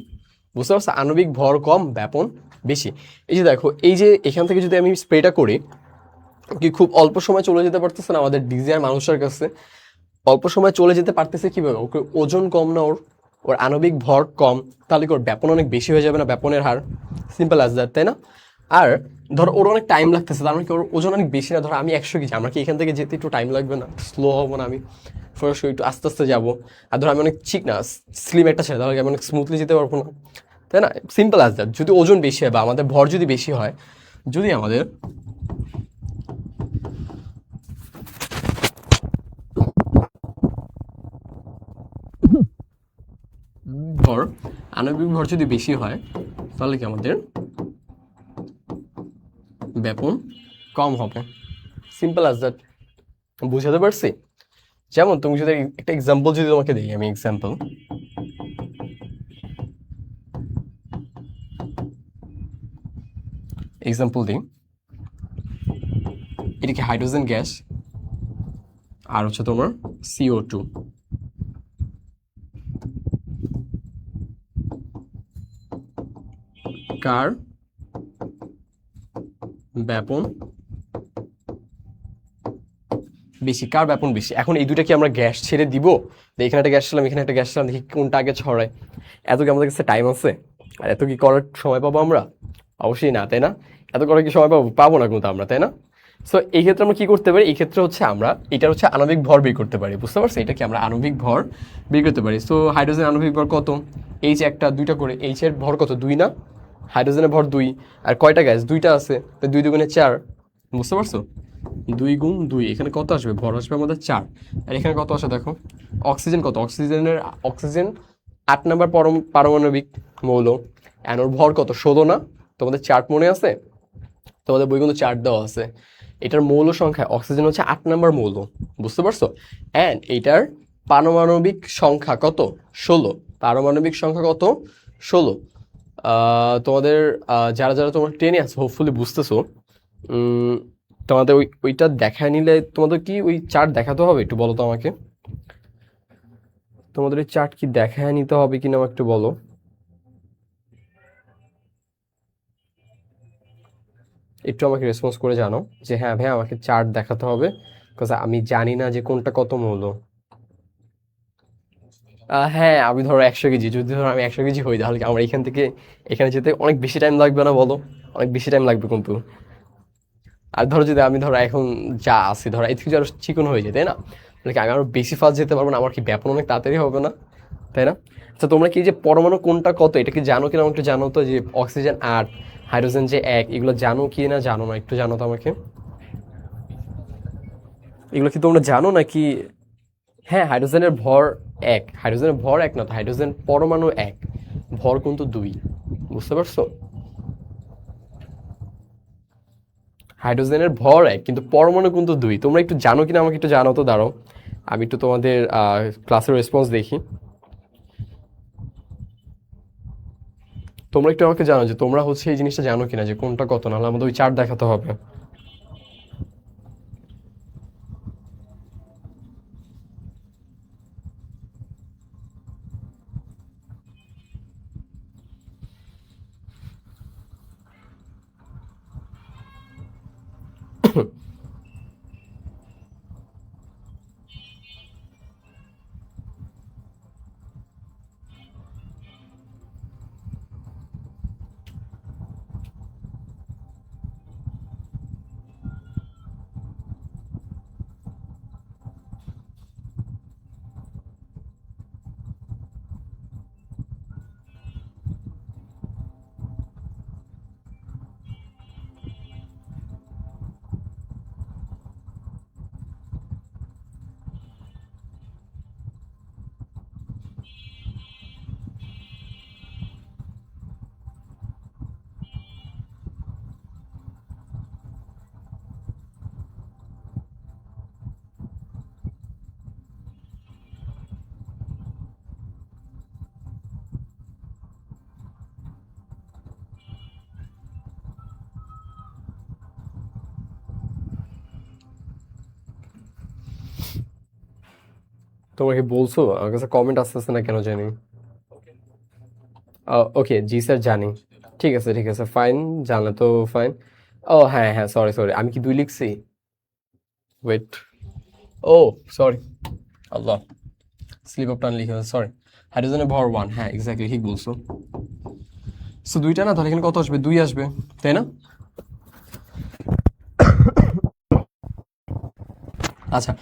বুঝতে পারছো? আণবিক ভর কম, ব্যাপন বেশি। এই যে দেখো, এই যে এখান থেকে যদি আমি স্প্রেটা করি, কি খুব অল্প সময় চলে যেতে পারতেছে না আমাদের ডিজিআর মানুষের কাছে? অল্প সময় চলে যেতে পারতেছে কিভাবে? ওকে ওজন কম না, ওর ওর আণবিক ভর কম, তাহলে কি ওর ব্যাপন অনেক বেশি হয়ে যাবে না? ব্যাপনের হার সিম্পল অ্যাজ দ্যাট, তাই না? আর ধরো ওর অনেক টাইম লাগতেছে, তার মানে কি ওর ওজন অনেক বেশি না? ধরো আমি 100 কেজি, আমার কি এখান থেকে যেতে একটু টাইম লাগবে না? স্লো হবো না আমি? ফার্স্ট একটু আস্তে আস্তে যাবো। আর ধরো আমি অনেক চিক না, স্লিম একটা ছেলে, তাহলে কি আমি অনেক স্মুথলি যেতে পারবো না? তাই না? Simple as that. যদি ওজন বেশি হয় বা আমাদের ভর যদি বেশি হয়, যদি আমাদের ভর, আণবিক ভর যদি বেশি হয়, তাহলে কি আমাদের ব্যাপন কম হবে। Simple as that. বুঝাতে পারছি? যেমন তুমি যদি একটা এক্সাম্পল যদি তোমাকে দিই, আমি এক্সাম্পল দিই, এটা কি হাইড্রোজেন গ্যাস, আর হচ্ছে তোমার CO2, কার ব্যাপন বেশি? কার ব্যাপন বেশি? এখন এই দুটা কি আমরা গ্যাস ছেড়ে দিব? এখানে একটা গ্যাস ছিলাম, এখানে একটা গ্যাস ছিলাম, দেখি কোনটা আগে ছড়ায়? এত কি আমাদের কাছে টাইম আছে? আর এত কি করার সময় পাবো আমরা? অবশ্যই না, তাই না? এত করার কি সময় পাবো? পাবো না কিন্তু আমরা, তাই না? সো এই ক্ষেত্রে আমরা কি করতে পারি? এই ক্ষেত্রে হচ্ছে আমরা এটা হচ্ছে আণবিক ভর বের করতে পারি। বুঝতে পারছি? এটা কি আমরা আণবিক ভর বের করতে পারি। সো হাইড্রোজেন আণবিক ভর কত? এইচ একটা, দুইটা করে, এইচ এর ভর কত? 2 না? হাইড্রোজেনের ভর 2, আর কয়টা গ্যাস? দুইটা আছে, তো 2 দুগুণে 4। বুঝতে পারছো? 2 গুণ 2, এখানে কত আসবে? ভর আসবে আমাদের 4। আর এখানে কত আসে দেখো? অক্সিজেন কত? অক্সিজেন 8 নম্বর পারমাণবিক মৌল। অ্যান্ড ওর ভর কত? 16 না? তোমাদের চার্ট মনে আছে? তোমাদের বই কিন্তু চার্ট দেওয়া আছে। এটার মৌল সংখ্যা, অক্সিজেন হচ্ছে 8 নম্বর মৌল। বুঝতে পারছো? অ্যান্ড এটার পারমাণবিক সংখ্যা কত? 16। পারমাণবিক সংখ্যা কত? 16। তোমাদের যারা যারা তোমার টেনে আছে, হোপফুলি বুঝতেছো। তোমাদের ওইটা দেখায় নিলে, তোমাদের কি ওই চার্ট দেখাতে হবে? একটু বলো তো আমাকে, তোমাদের ওই চার্ট কি দেখায় নিতে হবে কিনা আমাকে একটু বলো। একটু আমাকে রেসপন্স করে জানো যে হ্যাঁ ভাই আমাকে চার্ট দেখাতে হবে, বিকজ আমি জানি না যে কোনটা কত মৌল। হ্যাঁ, আমি ধরো 100 কেজি, যদি ধরো আমি 100 কেজি হই তাহলে কি আমার এখান থেকে এখানে যেতে অনেক বেশি টাইম লাগবে না বলো? অনেক বেশি টাইম লাগবে কিন্তু। আর ধরো যদি আমি ধরো এখন যা আছি ধরো এর থেকে যদি আরো চিকন হয়ে যায়, তাই না? তাহলে কি আমি আরো বেশি ফাস্ট যেতে পারবো না? আমার কি ব্যাপন অনেক তাড়াতাড়ি হবে না? তাই না? আচ্ছা, তোমরা কি যে পরমাণু কোনটা কত এটা কি জানো কিনা আমাকে একটু জানো তো, যে অক্সিজেন 8, হাইড্রোজেন যে 1, এগুলো জানো কি না জানো না একটু জানো তো আমাকে। এগুলো কি তোমরা জানো নাকি? হ্যাঁ, হাইড্রোজেনের ভর 1, হাইড্রোজেনের ভর 1 না তো, হাইড্রোজেন পরমাণু 1, ভর কিন্তু 2। বুঝতে পারছো? হাইড্রোজেনের ভর 1 কিন্তু পরমাণু কিন্তু 2। তোমরা একটু জানো কিনা আমাকে একটু জানো তো, দাঁড়াও আমি একটু তোমাদের ক্লাসের রেসপন্স দেখি। তোমরা একটু আমাকে জানো যে তোমরা হচ্ছে এই জিনিসটা জানো কিনা যে কোনটা কত, নাহলে আমাদের ওই চার্ট দেখাতে হবে। তোমরা কি বলছো? আমার কাছে কমেন্ট আসতেছে না কেন জানি। ওকে, জি স্যার জানি। ঠিক আছে ঠিক আছে, ফাইন, জানলে তো ফাইন। ও হ্যাঁ হ্যাঁ, সরি সরি, আমি কি 2 লিখছি? Wait, oh sorry, Allah, slip of টান লিখে, সরি। হাইড্রোজেনের ভর 1, হ্যাঁ এক্স্যাক্টলি ঠিক বলছো। সো দুইটা না, তাহলে এখানে কত আসবে? 2 আসবে, তাই না? আচ্ছা,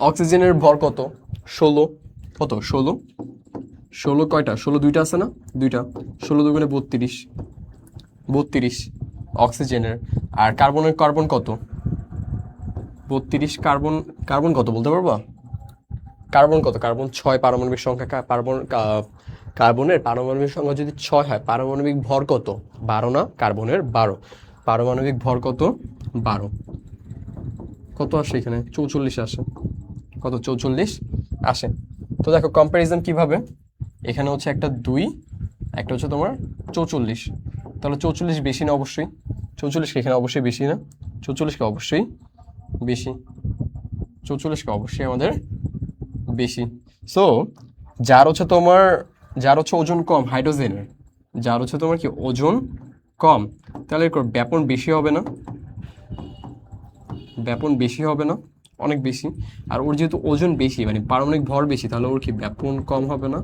অক্সিজেনের ভর কত? 16। কত? 16। 16 কয়টা? 16 দুইটা আছে না? দুইটা। 16 দুগুণে 32, 32 অক্সিজেনের। আর কার্বনের, কার্বন কত? 32 কার্বন। কার্বন কত বলতে পারবা? কার্বন কত? কার্বন 6 পারমাণবিক সংখ্যা। কার্বনের পারমাণবিক সংখ্যা যদি 6 হয়, পারমাণবিক ভর কত? 12 না, কার্বনের 12। পারমাণবিক ভর কত? 12। কত আসে এখানে? 44 আসে। কত? 44 আসে। তো দেখো কম্প্যারিজন কিভাবে, এখানে হচ্ছে একটা 2, একটা হচ্ছে তোমার 44। তাহলে 44 বেশি না অবশ্যই? 44 কে এখানে অবশ্যই বেশি না? 44 কে অবশ্যই বেশি। 44 কে অবশ্যই আমাদের বেশি। সো যার হচ্ছে তোমার, যার হচ্ছে ওজন কম হাইড্রোজেনের, যার হচ্ছে তোমার কি ওজন কম, তাহলে এর ব্যাপন বেশি হবে না? ব্যাপন বেশি হবে না? অনেক বেশি। আর ওর যেহেতু ওজন বেশি মানে পারমাণবিক ভর বেশি, তাহলে ওর কি ব্যাপন কম হবে না?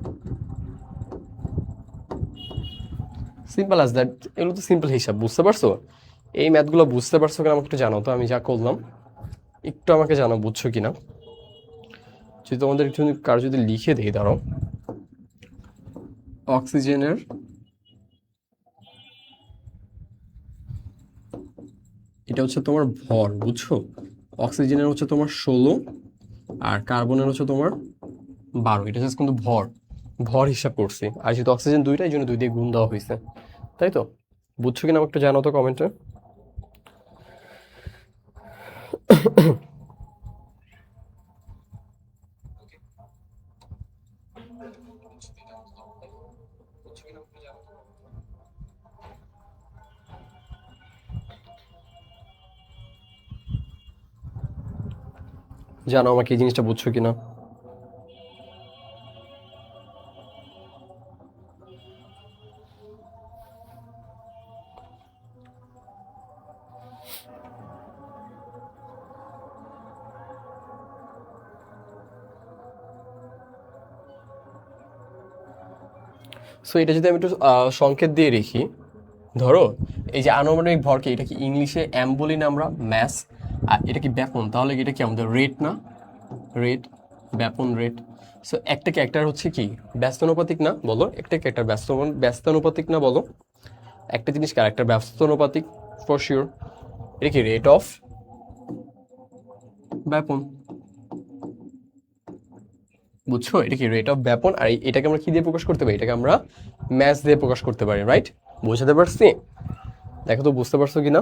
Simple as that. এগুলো তো সিম্পল হিসাব, বুঝতে পারছো? এই ম্যাথগুলো বুঝতে পারছো কিনা আমাকে একটু জানো তো, আমি যা করলাম একটু আমাকে জানো বুঝছো কিনা। যদি তোমাদের একটু কার যদি লিখে দেই, দাঁড়াও। অক্সিজেনের, এটা হচ্ছে তোমার ভর, বুঝছো? অক্সিজেনের হচ্ছে তোমার 16, আর কার্বনের হচ্ছে তোমার 12। এটা হচ্ছে কিন্তু ভর, ভর হিসাব করছি। আর যেহেতু অক্সিজেন দুইটা, এই জন্য 2 দিয়ে গুণ দেওয়া হয়েছে। তাই তো? বুঝছো কিনা আমাকে একটু জানো তো কমেন্টে। জানো আমাকে এই জিনিসটা বুঝছো কিনা। সো এটা যদি আমি একটু সংকেত দিয়ে রেখি, ধরো এই যে আনুমানিক ভরকে, এটা কি ইংলিশে এম বলি না আমরা, ম্যাস, আর এটা কি ব্যাপন, তাহলে এটা কি আমাদের রেট না, রেট, ব্যাপন রেট। সো একটাকে একটার হচ্ছে কি ব্যস্তানুপাতিক না, বলো একটাকে একটা ব্যস্তানুপাতিক না, বলো একটা জিনিস কার একটা ব্যস্তানুপাতিক, ফর শিওর। এটা কি রেট অফ ব্যাপন, বুঝছো, এটা কি রেট অফ ব্যাপন। আর এটাকে আমরা কি দিয়ে প্রকাশ করতে পারি, এটাকে আমরা ম্যাস দিয়ে প্রকাশ করতে পারি, রাইট? বুঝতে পারছি? দেখো তো বুঝতে পারছো কিনা,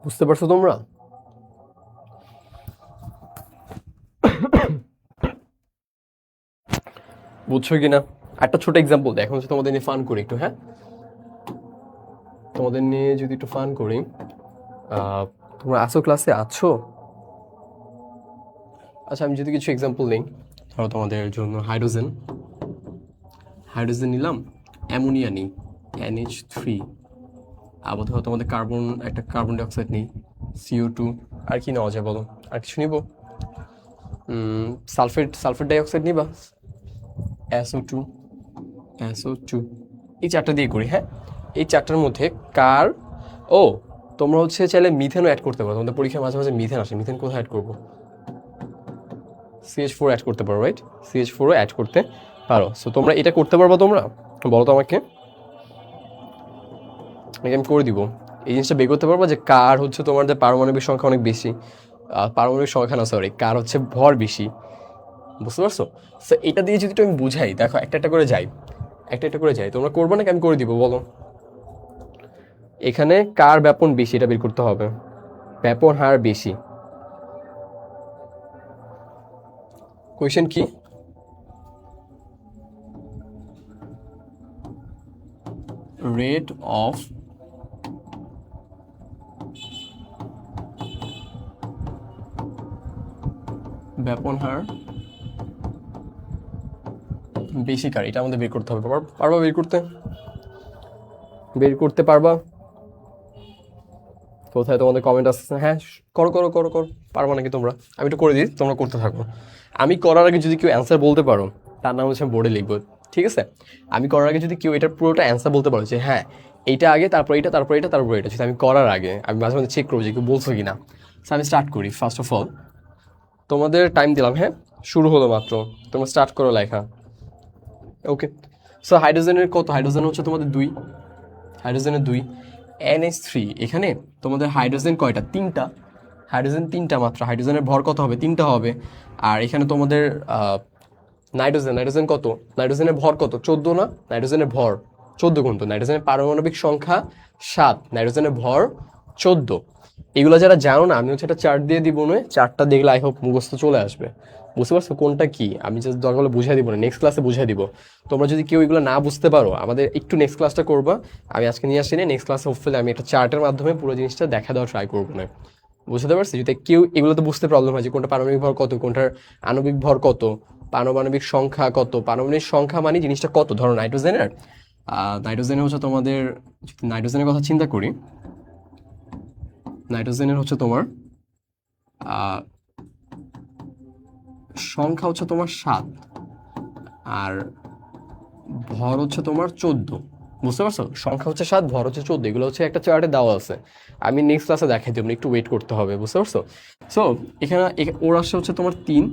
বুঝতে পারছো তোমরা? বুঝছো কিনা? একটা ছোট এক্সাম্পল দেখো, হচ্ছে তোমাদের নিয়ে ফান করি একটু, হ্যাঁ তোমাদের নিয়ে যদি একটু ফান করি। তোমরা আছো, ক্লাসে আছো? আচ্ছা আমি যদি কিছু এক্সাম্পল নিই, ধরো তোমাদের জন্য হাইড্রোজেন, হাইড্রোজেন নিলাম, অ্যামোনিয়া নিই NH3, আবার ধরো তোমাদের কার্বন, একটা কার্বন ডাইঅক্সাইড নিই CO2, আর কি নেওয়া যায় বলো, আর কিছু নিব? সালফেট ডাইঅক্সাইড নিবা, SO2, SO2, এই চারটা দিয়ে করি, হ্যাঁ এই চারটার মধ্যে কার, ও তোমরা হচ্ছে চাইলে মিথেনও অ্যাড করতে পারো, তোমাদের পরীক্ষায় মাঝে মাঝে মিথেন আসে, মিথেন কোথায় অ্যাড করবো, CH4 অ্যাড করতে পারো, রাইট? CH4ও অ্যাড করতে পারো। সো তোমরা এটা করতে পারবো তোমরা, বলো তো আমাকে, আমি করে দিব। এই জিনিসটা বের করতে পারবো যে কার হচ্ছে তোমার যে পারমাণবিক সংখ্যা অনেক বেশি, পারমাণবিক সংখ্যা না সরি, কার হচ্ছে ভর বেশি, বুঝতে পারছো? সো এটা দিয়ে যদি আমি বুঝাই, দেখো একটা একটা করে যাই, একটা একটা করে যাই, তোমরা করবে নাকি আমি করে দিব বলো? এখানে কার ব্যাপন বেশি এটা বের করতে হবে, ব্যাপন হার বেশি। কোয়েশ্চেন কি? রেট অফ ব্যাপন হার বেশি কার, এটা আমাদের বের করতে হবে। পারবা বের করতে? বের করতে পারবা? কোথায় তোমাদের কমেন্ট আসছে? হ্যাঁ করো করো করো করো, পারবা নাকি তোমরা? আমি একটু করে দিই, তোমরা করতে থাকো। আমি করার আগে যদি কেউ অ্যান্সার বলতে পারো, তার নাম হচ্ছে বোর্ডে লিখবো, ঠিক আছে? আমি করার আগে যদি কেউ এটার পুরোটা অ্যান্সার বলতে পারো যে হ্যাঁ এইটা আগে, তারপর এটা, তারপর এটা, তারপর এটা, যদি আমি করার আগে আমি মাঝে মাঝে চেক করবো যে কেউ বলছো কি না। সো আমি স্টার্ট করি। ফার্স্ট অফ অল তোমাদের টাইম দিলাম, হ্যাঁ শুরু হলো মাত্র, তোমরা স্টার্ট করো লেখা। ওকে, সো হাইড্রোজেনের কত? হাইড্রোজেন হচ্ছে তোমাদের 2, হাইড্রোজেনের 2, NH3। এখানে তোমাদের হাইড্রোজেন কয়টা? 3টা, হাইড্রোজেন 3টা মাত্র। হাইড্রোজেনের ভর কত হবে? 3টা হবে। আর এখানে তোমাদের নাইট্রোজেন কত? নাইট্রোজেনের ভর কত? 14 না? নাইট্রোজেনের ভর 14 গুণ, তো নাইট্রোজেনের পারমাণবিক সংখ্যা 7, নাইট্রোজেনের ভর 14। এগুলো যারা জানো না, আমি হচ্ছে একটা চার্ট দিয়ে দিব, নয় চার্টটা দেখলে আই হোপ মুখস্থ চলে আসবে। বুঝতে পারছো কোনটা কি? আমি জাস্ট দরকার হলে বুঝাই দিব না, নেক্সট ক্লাসে বুঝাই দিব। তোমরা যদি কেউ এগুলো না বুঝতে পারো, আমাদের একটু নেক্সট ক্লাসটা করবা, আমি আজকে নিয়ে আসি না, নেক্সট ক্লাসে হোপফুলি আমি একটা চার্টের মাধ্যমে পুরো জিনিসটা দেখা দেওয়ার ট্রাই করবো না। বুঝতে পারছি? যদি কেউ এগুলোতে বুঝতে প্রবলেম হয় যে কোনটা পারমাণবিক ভর কত, কোনটার আণবিক ভর কত, পারমাণবিক সংখ্যা কত, পারমাণবিক সংখ্যা মানে জিনিসটা কত, ধরো নাইট্রোজেনের, নাইট্রোজেনের হচ্ছে তোমাদের, নাইট্রোজেনের কথা চিন্তা করি, নাইট্রোজেনের হচ্ছে তোমার সংখ্যা হচ্ছে তোমার 7, আর ভর হচ্ছে তোমার 14। বুঝতে পারছো? সংখ্যা হচ্ছে 7, ভর হচ্ছে 14, এগুলো হচ্ছে একটা চার্টে দেওয়া আছে। আমি নেক্সট ক্লাসে দেখাই দেবো, একটু ওয়েট করতে হবে। বুঝতে পারছো? সো এখানে ওর আসে হচ্ছে তোমার 3,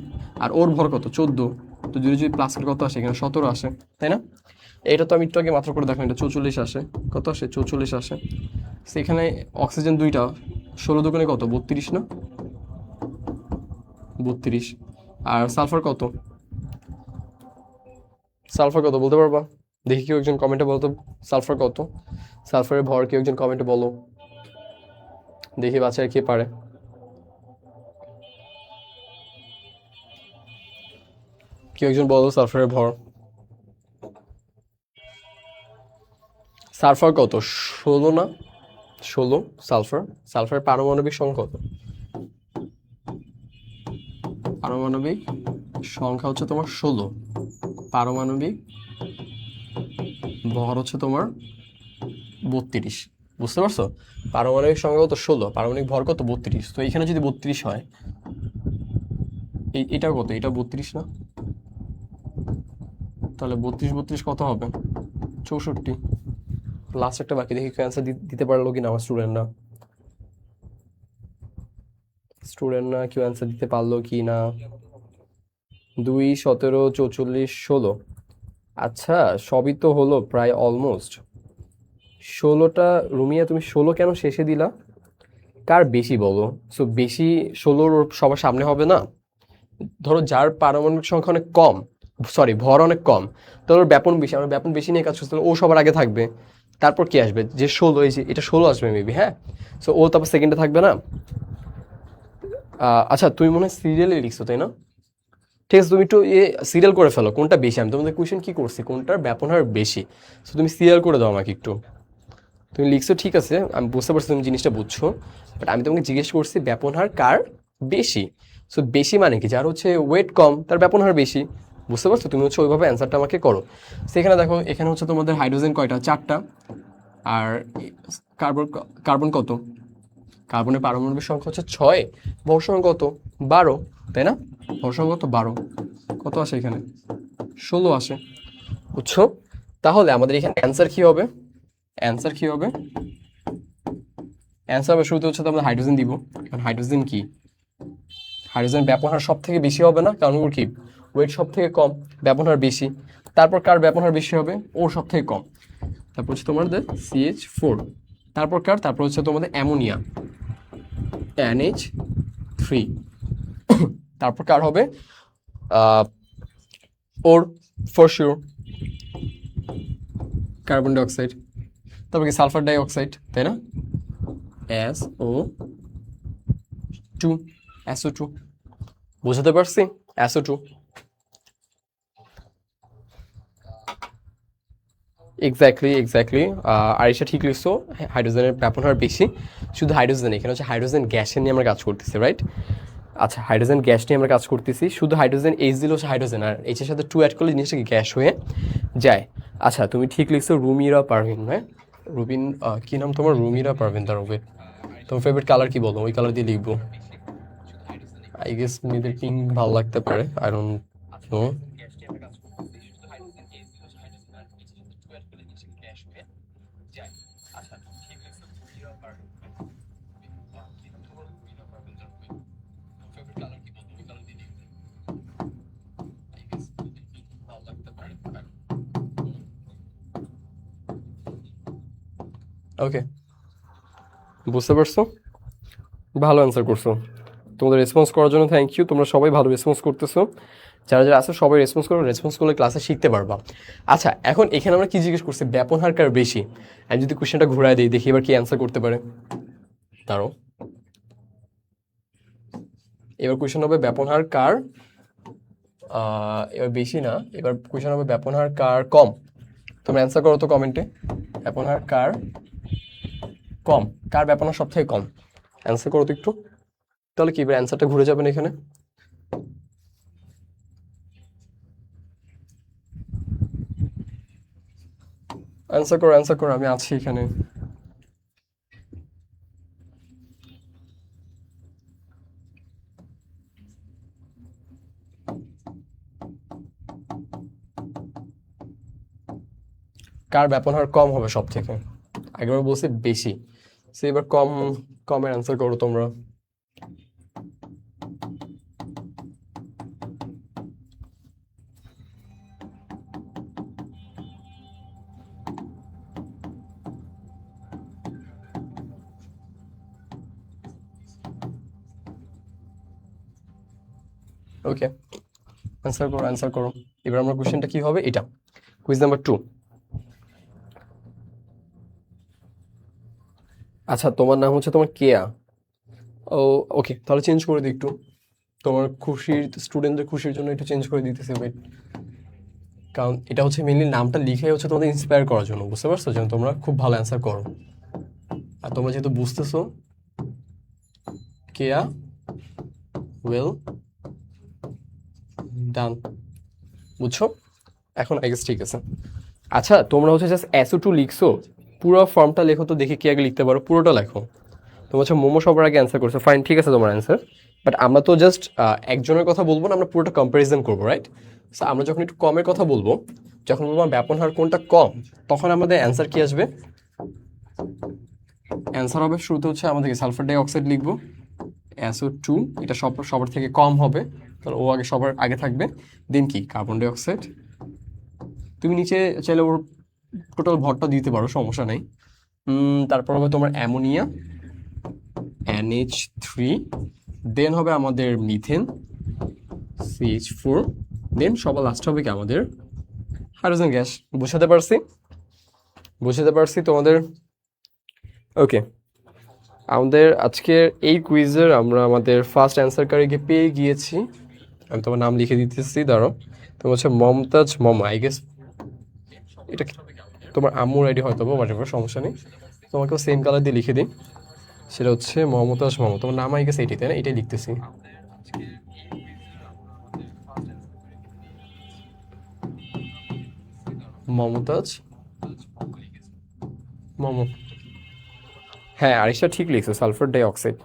আর ওর ভর কত? 14, তো যদি প্লাসের কত আসে? এখানে 17 আসে, তাই না? এটা তো আমি একটু আগে মাত্র করে দেখলাম, এটা 44 আসে। কত আসে? 44 আসে। সেখানে অক্সিজেন 2টা, 16 দুগুণে কত? 32 না? 32। আর সালফার কত? সালফার কত বলতে পারবা? দেখি কেউ একজন কমেন্টে বলো তো, সালফার কত? সালফারের ভর কেউ একজন কমেন্টে বলো, দেখি বাচ্চারা কে পারে। কেউ একজন বলো সালফারের ভর। সালফার কত? 16 না? 16 সালফার। সালফারের পারমাণবিক সংখ্যা কত? পারমাণবিক সংখ্যা হচ্ছে তোমার 16, পারমাণবিক ভর হচ্ছে তোমার 32। বুঝতে পারছো? পারমাণবিক সংখ্যা কত? 16, পারমাণবিক ভর কত? 32। তো এখানে যদি 32 হয়, এটা কত? এটা 32 না? তাহলে 32 কত হবে? 64। লাস্ট একটা বাকি, দেখি কেউ অ্যান্সার দিতে পারলো কি না আমার স্টুডেন্টরা কেউ অ্যান্সার দিতে পারলো কি না? 2, 17, 44, 16। আচ্ছা, সবই তো হলো প্রায় অলমোস্ট। 16টা, রুমিয়া তুমি 16 কেন শেষে দিলা? কার বেশি বলো? সো বেশি 16 সবার সামনে হবে না? ধরো যার পারমাণবিক সংখ্যা অনেক কম, সরি ভর অনেক কম, তাহলে ওর ব্যাপন বেশি, আমরা ব্যাপন বেশি নিয়ে কাজ করছি, তাহলে ও সবার আগে থাকবে। তারপর কি আসবে? যে 16, এই যে এটা 16 আসবে মেবি, হ্যাঁ। সো ও তারপর সেকেন্ডে থাকবে না? আচ্ছা তুমি মনে হয় সিরিয়ালে লিখছো তাই না? ঠিক আছে, তুমি একটু সিরিয়াল করে ফেলো কোনটা বেশি। আমি তোমাদের কোয়েশ্চেন কি করছি, কোনটার ব্যাপন হার বেশি। সো তুমি সিরিয়াল করে দাও আমাকে একটু। তুমি লিখছো ঠিক আছে, আমি বুঝতে পারছি তুমি জিনিসটা বুঝছো, বাট আমি তোমাকে জিজ্ঞেস করছি ব্যাপন হার কার বেশি। সো বেশি মানে কি, যার হচ্ছে ওয়েট কম তার ব্যাপন হার বেশি। বুঝতে পারছো? তুমি হচ্ছে ওইভাবে অ্যান্সারটা আমাকে করো। সেখানে দেখো, এখানে হচ্ছে তোমাদের হাইড্রোজেন কয়টা? 4টা। আর কার্বন, কার্বন কত? কার্বনের পারমাণবিক সংখ্যা হচ্ছে 6, ভর সংখ্যা কত? 12, তাই না? ভর সংখ্যা কত? 12। কত আসে এখানে? 16 আসে। বুঝছো? তাহলে আমাদের এখানে অ্যান্সার কি হবে? অ্যান্সার কি হবে? অ্যান্সার হবে শুরুতে হচ্ছে তো আমরা হাইড্রোজেন দিব, কারণ হাইড্রোজেন কি, হাইড্রোজেন ব্যবহার সব থেকে বেশি হবে না, কারণ ওর কি ওয়েট সব থেকে কম, ব্যবহার বেশি। তারপর কার ব্যবহার বেশি হবে? ওর সব থেকে কম। তারপর হচ্ছে তোমাদের CH4। তারপর কার? তারপর হচ্ছে তোমাদের অ্যামোনিয়া, NH3। তারপর কার হবে? ওর, ফর শিওর, কার্বন ডাইঅক্সাইড। তারপর কি সালফার ডাইঅক্সাইড, তাই না? SO2, SO2। বুঝতে পারছি? SO2। এক্স্যাক্টলি। আরিশা ঠিক লিখছো, হাইড্রোজেনের ব্যবহার বেশি। শুধু হাইড্রোজেন, এখানে হচ্ছে হাইড্রোজেন গ্যাসের নিয়ে আমরা কাজ করতেছি, রাইট? আচ্ছা, হাইড্রোজেন গ্যাস নিয়ে আমরা কাজ করতেছি। শুধু হাইড্রোজেন এইচ দিলে হচ্ছে হাইড্রোজেন, আর এইচের সাথে 2 অ্যাড করলে জিনিসটা কি গ্যাস হয়ে যায়। আচ্ছা তুমি ঠিক লিখছো, রুমিরা পারভিন, হ্যাঁ? রুবিন, কি নাম তোমার? রুমিরা পারভিন। তার হবে তোমার ফেভারিট কালার কি বলো? ওই কালার দিয়ে লিখবো। আই গেস মেয়েদের পিঙ্ক ভালো লাগতে পারে, আই ডোন্ট নো। ওকে, বুঝতে পারছো? ভালো অ্যান্সার করছো। তোমাদের রেসপন্স করার জন্য থ্যাংক ইউ। তোমরা সবাই ভালো রেসপন্স করতেছো। যারা যারা আছে সবাই রেসপন্স করো, রেসপন্স করলে ক্লাসে শিখতে পারবা। আচ্ছা, এখন এখানে আমরা কি জিজ্ঞেস করছি? ব্যাপন হার কার বেশি। আমি যদি কোশ্চেনটা ঘুরাই দিই, দেখি এবার কি অ্যান্সার করতে পারে। দাঁড়ো, এবার কোশ্চেন হবে ব্যাপন হার কার এবার বেশি না, এবার কোশ্চেন হবে ব্যাপন হার কার কম। তোমরা অ্যান্সার করো তো কমেন্টে, ব্যাপন হার কার কম, কার ব্যাপন হার সব থেকে কম। অ্যান্সার করো তো একটু। তাহলে কি এবার অ্যান্সারটা ঘুরে যাবে না এখানে? অ্যান্সার করো, আমি আছি এখানে। কার ব্যাপন হার কম হবে সব থেকে? আগেবার বলছি বেশি, সে এবার কম, কমের অ্যান্সার করো তোমরা। ওকে, অ্যান্সার করো। এবার আমরা কোশ্চেনটা কি হবে, এটা কুইজ নাম্বার 2। আচ্ছা, তোমার নাম হচ্ছে তোমার কেয়া। ও ওকে, তাহলে চেঞ্জ করে দিই একটু। তোমার খুশির, স্টুডেন্টদের খুশির জন্য একটু চেঞ্জ করে দিতেছি, ওয়েট। কারণ এটা হচ্ছে মেনলি নামটা লিখে হচ্ছে তোমাদের ইন্সপায়ার করার জন্য, বুঝতে পারছো? যেন তোমরা খুব ভালো অ্যান্সার করো। আর তোমরা যেহেতু বুঝতেছো, কেয়া ওয়েল ডান, বুঝছো? এখন আই গেস ঠিক আছে। আচ্ছা, তোমরা হচ্ছে জাস্ট SO2 লিখছো, পুরো ফর্মটা লেখো তো দেখি, কি আগে লিখতে পারো, পুরোটা লেখো। তোমার হচ্ছে মোমো সবার আগে অ্যান্সার করছো, ফাইন, ঠিক আছে তোমার অ্যান্সার। বাট আমরা তো জাস্ট একজনের কথা বলবো না, আমরা পুরোটা কম্পারিজন করবো, রাইট? আমরা যখন একটু কমের কথা বলবো, যখন বলবো ব্যাপন হার কোনটা কম, তখন আমাদের অ্যান্সার কি আসবে? অ্যান্সার হবে শুরুতে হচ্ছে আমাদের সালফার ডাই অক্সাইড লিখবো, SO2, এটা সবার থেকে কম হবে, তাহলে ও আগে সবার আগে থাকবে। দেন কি কার্বন ডাই অক্সাইড, তুমি নিচে চাইলে ওর টোটাল ভরটা দিতে পারো, সমস্যা নেই। তারপর হবে তোমার অ্যামোনিয়া, NH3, দেন হবে আমাদের মিথেন, CH4, দেন সবার লাস্ট হবে কি আমাদের হাইড্রোজেন গ্যাস। বুঝাতে পারছি তোমাদের? ওকে, আমাদের আজকের এই কুইজের আমরা আমাদের ফার্স্ট অ্যান্সারকারীকে পেয়ে গিয়েছি। আমি তোমার নাম লিখে দিতেছি, দাঁড়াও। তোমার হচ্ছে মমতাজ মমা, আই গেস এটা তোমার আম্মুর আইডি হয়তো বা, হোয়াটএভার, সমস্যা নেই। তোমাকেও সেম কালার দিয়ে লিখে দিই, সেটা হচ্ছে মমতাজ মমা। তোমার নাম আই গেস এটাই, তাই না? এটাই লিখতেছি। মমতাজ মমো, হ্যাঁ আরিশা ঠিক লিখছো, সালফার ডাই অক্সাইড।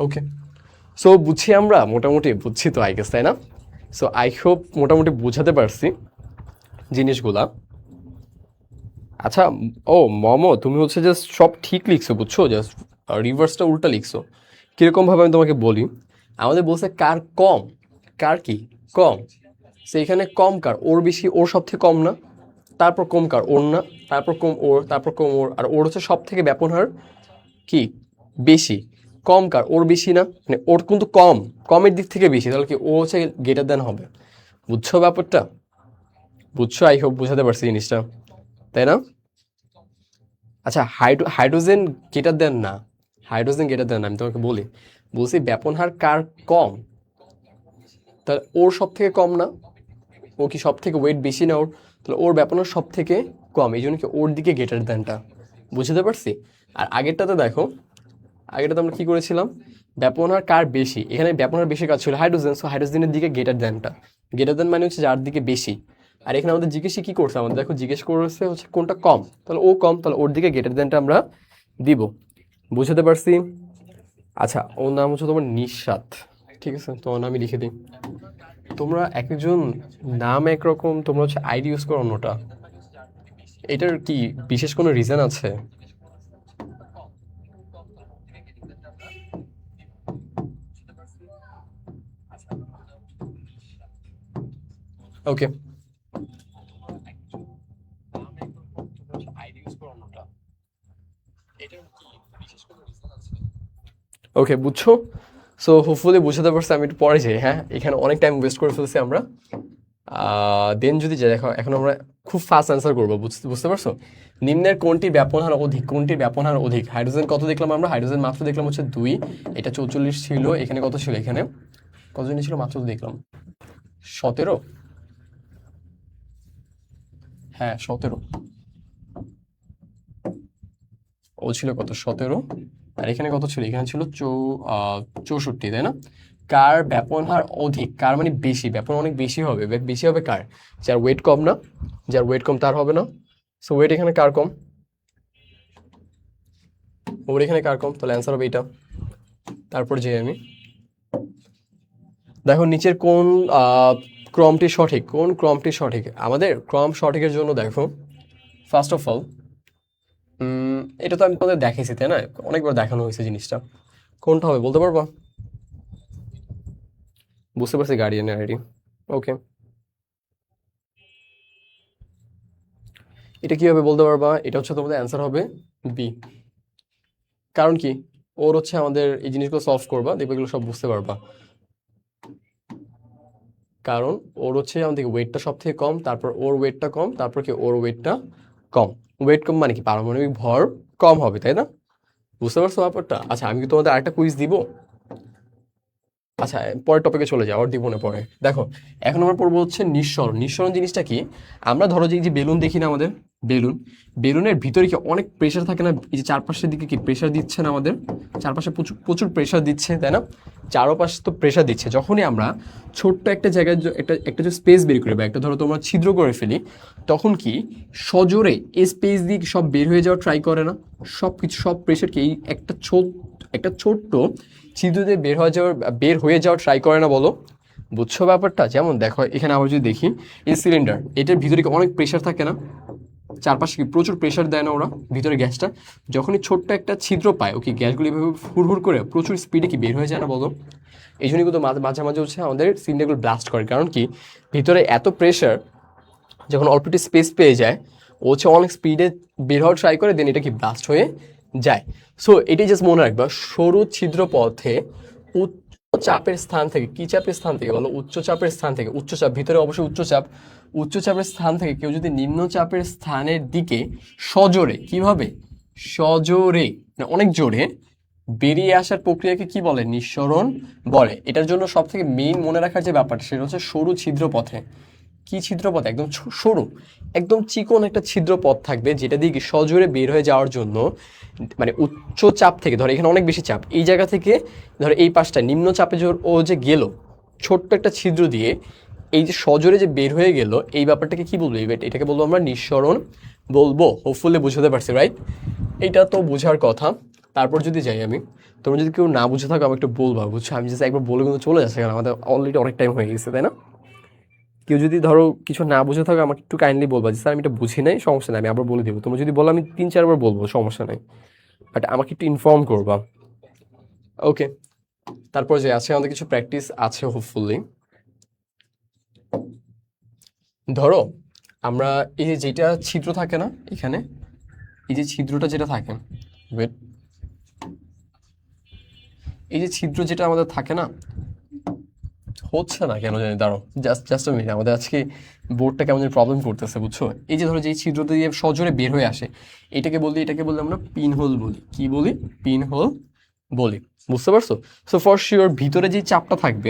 ওকে, সো বুঝছি, আমরা মোটামুটি বুঝছি তো আই গেস, তাই না? সো আই হোপ মোটামুটি বোঝাতে পারছি জিনিসগুলা। আচ্ছা, ও মমো, তুমি হচ্ছে জাস্ট সব ঠিক লিখছো, বুঝছো, জাস্ট রিভার্সটা উল্টা লিখছো। কীরকমভাবে আমি তোমাকে বলি, আমাদের বলছে কার কম, কার কি কম, সেইখানে কম কার, ওর বেশি, ওর সব থেকে কম না, তারপর কম কার, ওর না, তারপর কম ওর, তারপর কম ওর, আর ওর হচ্ছে সব থেকে ব্যাপন হার কি বেশি। কম কার, ওর বেশি না, মানে ওর কিন্তু কম, কমের দিক থেকে বেশি, তাহলে কি ও হচ্ছে গ্রেটার দেন হবে। বুঝছো ব্যাপারটা? বুঝছো? আই হোপ বুঝাতে পারছি জিনিসটা, তাই না? আচ্ছা, হাইড্রোজেন গ্রেটার দেন না, হাইড্রোজেন গ্রেটার দেন না, আমি তোমাকে বলছি ব্যাপন হার কার কম, তাহলে ওর সব থেকে কম না, ও কি সব থেকে ওয়েট বেশি না ওর, তাহলে ওর ব্যাপন হার সব থেকে কম, এই জন্য কি ওর দিকে গ্রেটার দেনটা। বুঝতে পারছি? আর আগেরটাতে দেখো, আগেরটাতে আমরা কি করেছিলাম, ব্যাপন হার কার বেশি, এখানে ব্যাপন হার বেশি কাজ ছিল হাইড্রোজেন, সো হাইড্রোজেনের দিকে গ্রেটার দেনটা, গ্রেটার দেন মানে হচ্ছে যার দিকে বেশি। আর এখানে আমাদের জিজ্ঞেসই কি করছে, আমাদের দেখো জিজ্ঞেস করেছে হচ্ছে কোনটা কম, তাহলে ও কম, তাহলে ওর দিকে গ্রেটার দেনটা আমরা দিব। বুঝতে পারছি? আচ্ছা, ওর নাম হচ্ছে তোমার নিশাত, ঠিক আছে, তোমার নামই লিখে দিই। তোমরা এক একজন নাম একরকম, তোমরা হচ্ছে আইডি ইউজ করো অন্যটা, এটার কি বিশেষ কোনো রিজন আছে? ওকে, ওকে, বুঝছো? সো হোপফুলি বুঝাতে পারছি। আমি একটু পরে যাই, হ্যাঁ, এখানে অনেক টাইম ওয়েস্ট করে ফেলছি আমরা। দেন যদি যাই, দেখো এখন আমরা খুব ফাস্ট অ্যান্সার করবো, বুঝতে পারছো? নিম্নের কোনটি ব্যাপন হার অধিক, কোনটি ব্যাপন হার অধিক? হাইড্রোজেন কত দেখলাম আমরা? হাইড্রোজেন মাত্র দেখলাম হচ্ছে 2, এটা 44 ছিল, এখানে কত ছিল, এখানে কত জিনিস ছিল মাত্র দেখলাম 17, হ্যাঁ 17, ও ছিল কত 17, আর এখানে কত ছিল, এখানে ছিল 64, তাই না? কার ব্যাপন হার অধিক, কার মানে বেশি, ব্যাপন অনেক বেশি হবে, বেশি হবে কার, যার ওয়েট কম না, যার ওয়েট কম তার হবে না। সো ওয়েট এখানে কার কম, ওর এখানে কার কম, তাহলে অ্যান্সার হবে এটা। তারপর যে আমি দেখো নিচের কোন ক্রমটি সঠিক, কোন ক্রমটি সঠিক, আমাদের ক্রম সঠিকের জন্য দেখো, ফার্স্ট অফ অল এটা তো আমি তোমাদের দেখাইছি, তাই না? অনেকবার দেখানো হয়েছে জিনিসটা, কোনটা হবে বলতে পারবো? বুঝতে পারছি, গার্ডিয়ানের আইডি। ওকে, এটা কি হবে বলতে পারবা? এটা হচ্ছে তোমাদের অ্যান্সার হবে বি। কারণ কি, ওর হচ্ছে আমাদের এই জিনিসগুলো সলভ করবা, দেখবে এগুলো সব বুঝতে পারবা। কারণ ওর হচ্ছে আমাদের ওয়েটটা সব থেকে কম, তারপর ওর ওয়েটটা কম, তারপর কি ওর ওয়েটটা কম। ওয়েট কম মানে কি, পারমাণবিক ভর কম হবে, তাই না? বুঝতে পারছো ব্যাপারটা? আচ্ছা, আমি কি তোমাদের আরেকটা কুইজ দিব? আচ্ছা, পরের টপিকে চলে যাও, আর দিব না পরে। দেখো, এখন আমরা পড়বো হচ্ছে নিঃসরণ। নিঃসরণ জিনিসটা কি? আমরা ধরো যে এই যে বেলুন দেখি না আমাদের, বেলুন, বেলুনের ভিতরে কি অনেক প্রেশার থাকে না? এই যে চারপাশের দিকে কি প্রেশার দিচ্ছে না আমাদের? চারপাশে প্রচুর প্রচুর প্রেশার দিচ্ছে, তাই না? চারপাশে তো প্রেশার দিচ্ছে। যখনই আমরা ছোট্ট একটা জায়গায় একটা একটা যে স্পেস বের করি বা একটা ধরো তোমরা ছিদ্র করে ফেলি, তখন কি সজোরে এই স্পেস দিয়ে সব বের হয়ে যাওয়া ট্রাই করে না? সব কিছু, সব প্রেশার কি এই একটা ছোট্ট ছিদ্র দিয়ে বের হয়ে যাওয়া ট্রাই করে না বলো? বুঝছো ব্যাপারটা? যেমন দেখো এখানে আবার যদি দেখি, এই সিলিন্ডার, এটার ভিতরে কি অনেক প্রেশার থাকে না? চারপাশে কি প্রচুর প্রেশার দেয় না ওরা? ভিতরে গ্যাসটা যখনই ছোট্ট একটা ছিদ্র পায়, ওকে গ্যাসগুলো এভাবে হুড় করে প্রচুর স্পিডে কি বের হয়ে যায় না বলো? এই জন্যই কিন্তু মাঝে মাঝে হচ্ছে আমাদের সিলিন্ডারগুলো ব্লাস্ট করে, কারণ কি ভিতরে এত প্রেশার, যখন অল্প একটু স্পেস পেয়ে যায়, ও হচ্ছে অনেক স্পিডে বের হওয়ার ট্রাই করে, দেন এটা কি ব্লাস্ট হয়ে যায়। সো এটাই জাস্ট মনে রাখবা, সরু ছিদ্র পথে উচ্চ চাপের স্থান থেকে, কি চাপের স্থান থেকে বলো? উচ্চ চাপের স্থান থেকে, উচ্চচাপ, ভিতরে অবশ্যই উচ্চচাপ, উচ্চচাপের স্থান থেকে কেউ যদি নিম্নচাপের স্থানের দিকে সজোরে, কিভাবে সজোরে, মানে অনেক জোরে বেরিয়ে আসার প্রক্রিয়াকে কি বলে? নিঃসরণ বলে। এটার জন্য সব থেকে মেইন মনে রাখার যে ব্যাপারটা, সেটা হচ্ছে সরু ছিদ্র পথে। কি ছিদ্রপথ? একদম সরু, একদম চিকন একটা ছিদ্রপথ থাকবে, যেটা দিয়ে সজোরে বের হয়ে যাওয়ার জন্য, মানে উচ্চ চাপ থেকে, ধরো এখানে অনেক বেশি চাপ, এই জায়গা থেকে ধরো এই পাশটা নিম্ন চাপে ও যে গেল ছোট্ট একটা ছিদ্র দিয়ে, এই যে সজোরে যে বের হয়ে গেল, এই ব্যাপারটাকে কি বলবো? এটাকে বলবো আমরা নিঃসরণ বলবো। হোপফুলি বুঝতে পারছি, রাইট? এইটা তো বোঝার কথা। তারপর যদি যাই আমি, তোমরা যদি কেউ না বুঝে থাকো আমি একটু বলবা, বুঝছো? আমি জাস্ট একবার বলে কিন্তু চলে যাচ্ছে, কারণ আমাদের অলরেডি অনেক টাইম হয়ে গেছে, তাই না? কেউ যদি ধরো কিছু না বুঝে থাকো, আমাকে একটু কাইন্ডলি বলবা যে স্যার আমি এটা বুঝি নাই, সমস্যা নাই, আমি আবার বলে দেবো। তোমরা যদি বলো আমি 3-4বার বলবো, সমস্যা নাই, বাট আমাকে একটু ইনফর্ম করবা। ওকে, তারপর যে আছে আমাদের কিছু প্র্যাকটিস আছে হোপফুলি। ধরো আমরা এই যে যেটা ছিদ্র থাকে না এখানে, এই যে ছিদ্রটা যেটা থাকে, ওয়েট, এই যে ছিদ্র যেটা আমাদের থাকে না, হচ্ছে না কেন জানি, দাঁড়ো, জাস্ট মিনিট, আমাদের আজকে বোর্ডটা কেমন প্রবলেম করতেছে, বুঝছো? এই যে ধরো যে ছিদ্র দিয়ে সজোরে বের হয়ে আসে, এটাকে বলি আমরা পিন হোল বলি। কি বলি? পিন হোল বলি। বুঝতে পারছো? সো ফর শিওর ভিতরে যে চাপটা থাকবে,